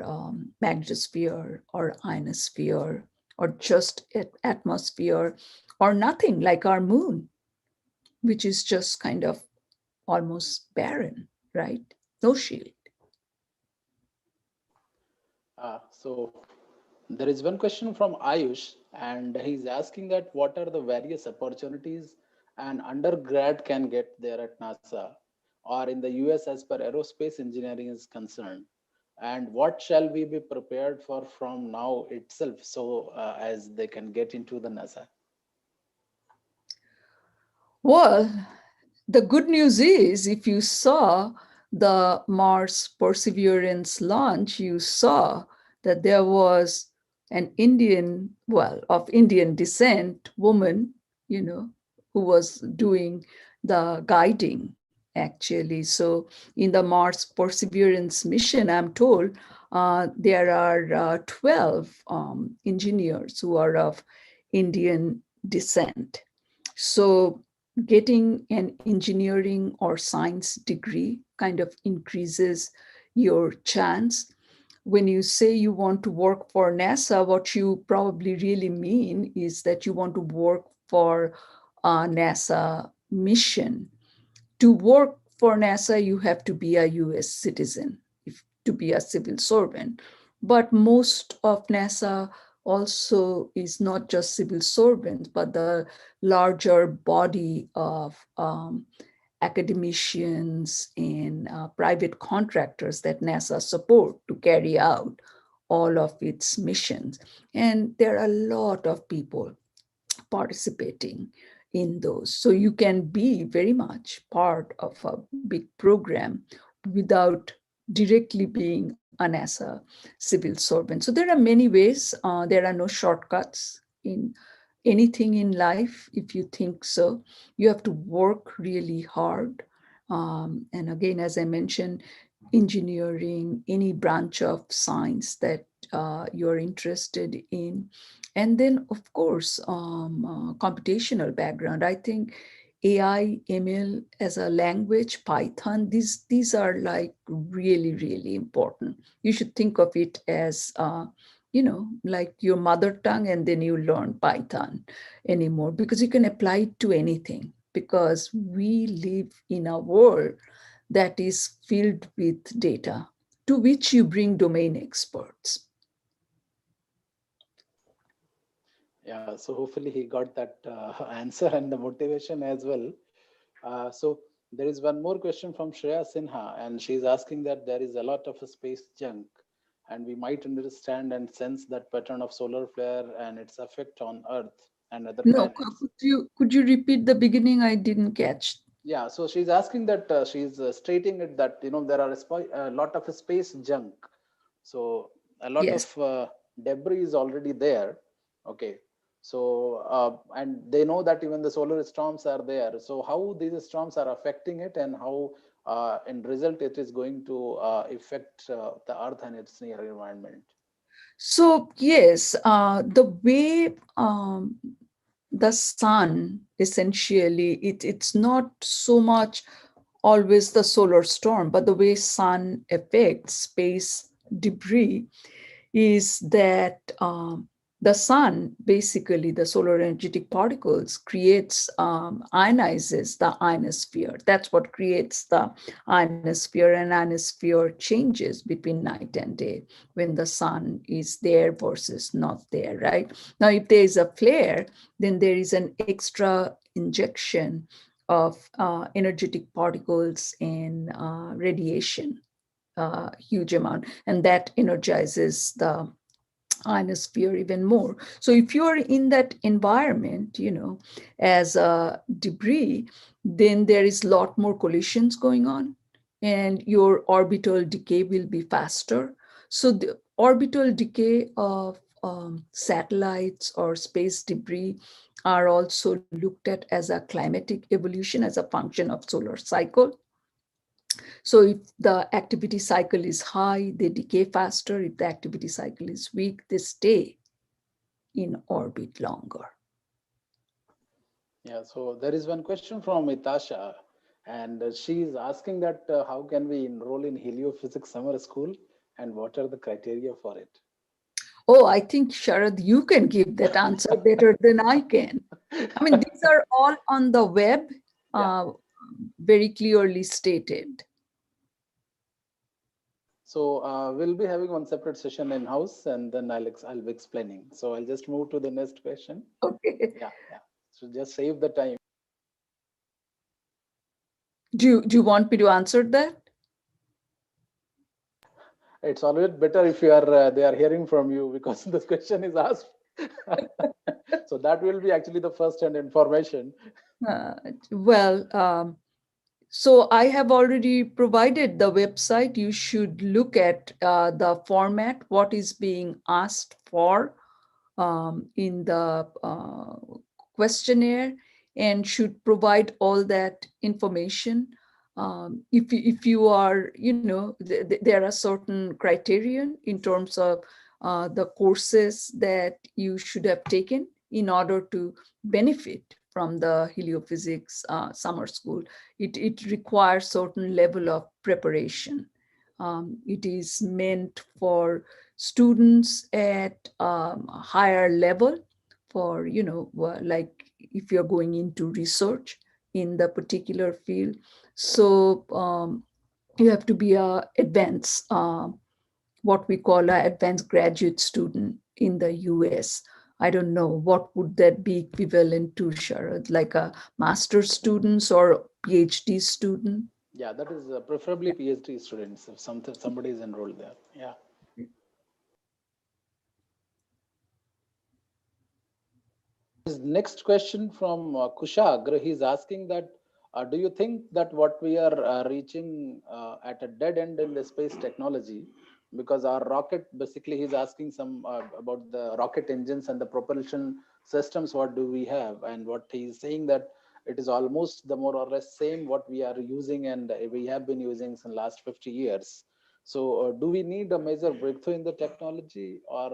B: magnetosphere, or ionosphere, or just atmosphere, or nothing, like our moon, which is just kind of almost barren, right? No shield.
A: So there is one question from Ayush, and he's asking that what are the various opportunities an undergrad can get there at NASA or in the US as per aerospace engineering is concerned, and what shall we be prepared for from now itself, so as they can get into the NASA?
B: Well, the good news is, if you saw the Mars Perseverance launch, you saw that there was an Indian, well, of Indian descent woman, who was doing the guiding, actually. So in the Mars Perseverance mission, I'm told there are 12 engineers who are of Indian descent. So getting an engineering or science degree kind of increases your chance. When you say you want to work for NASA, what you probably really mean is that you want to work for a NASA mission. To work for NASA, you have to be a US citizen, to be a civil servant. But most of NASA also is not just civil servants, but the larger body of academicians and private contractors that NASA support to carry out all of its missions. And there are a lot of people participating in those. So you can be very much part of a big program without directly being a NASA civil servant. So there are many ways. There are no shortcuts in anything in life. If you think so, you have to work really hard. And again, as I mentioned, engineering, any branch of science that you're interested in. And then, of course, computational background. I think AI, ML as a language, Python, these are like really, really important. You should think of it as, like your mother tongue, and then you learn Python anymore, because you can apply it to anything, because we live in a world that is filled with data, to which you bring domain experts.
A: Yeah, so hopefully he got that answer and the motivation as well. So there is one more question from Shreya Sinha, and she's asking that there is a lot of space junk, and we might understand and sense that pattern of solar flare and its effect on Earth and other
B: No,
A: planets.
B: could you repeat the beginning? I didn't catch.
A: Yeah, so she's asking that she's stating it that there are a lot of space junk. So a lot of
B: Yes.
A: debris is already there. Okay, so and they know that even the solar storms are there. So how these storms are affecting it, and how in result it is going to affect the earth and its near environment.
B: So yes, the way the sun essentially, it's not so much always the solar storm, but the way sun affects space debris is that the sun, basically the solar energetic particles, creates ionizes the ionosphere. That's what creates the ionosphere, and ionosphere changes between night and day when the sun is there versus not there, right? Now, if there is a flare, then there is an extra injection of energetic particles and radiation, huge amount, and that energizes the ionosphere even more. So if you're in that environment, as a debris, then there is a lot more collisions going on, and your orbital decay will be faster. So the orbital decay of satellites or space debris are also looked at as a climatic evolution, as a function of solar cycle. So if the activity cycle is high, they decay faster. If the activity cycle is weak, they stay in orbit longer.
A: Yeah, so there is one question from Itasha, and she is asking that how can we enroll in heliophysics summer school, and what are the criteria for it?
B: Oh, I think, Sharad, you can give that answer better than I can. I mean, these are all on the web,
A: Yeah.
B: very clearly stated.
A: So we'll be having one separate session in house, and then I'll be explaining. So I'll just move to the next question.
B: Okay.
A: Yeah, yeah. So just save the time.
B: Do you want me to answer that?
A: It's always better if they are hearing from you, because this question is asked. So that will be actually the first hand information.
B: Well, so I have already provided the website. You should look at the format, what is being asked for in the questionnaire, and should provide all that information. If you are, there are certain criterion in terms of the courses that you should have taken in order to benefit from the heliophysics summer school. It requires certain level of preparation. It is meant for students at higher level, for, like if you're going into research in the particular field. So you have to be a advanced, what we call an advanced graduate student in the US. I don't know, what would that be equivalent to, Sharad? Like a master's students or PhD student?
A: Yeah, that is preferably PhD students if somebody is enrolled there. Yeah. His next question from Kushagra, he's asking that do you think that what we are reaching at a dead end in the space technology, because our rocket, basically he's asking some about the rocket engines and the propulsion systems, what do we have, and what he's saying that it is almost the more or less same what we are using and we have been using since last 50 years. So do we need a major breakthrough in the technology, or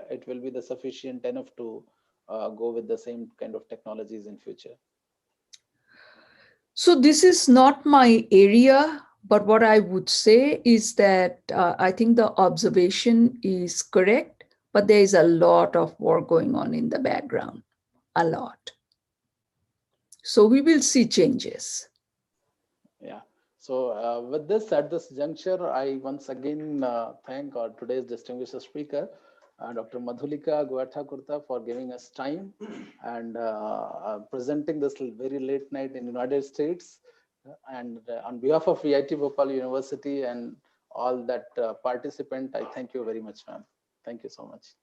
A: it will be the sufficient enough to go with the same kind of technologies in future?
B: So this is not my area, but what I would say is that I think the observation is correct, but there is a lot of work going on in the background, a lot. So we will see changes.
A: Yeah. So with this, at this juncture, I once again thank our today's distinguished speaker, Dr. Madhulika Guhathakurta, for giving us time and presenting this very late night in the United States. And on behalf of VIT Bhopal University and all that participant, I thank you very much, ma'am. Thank you so much.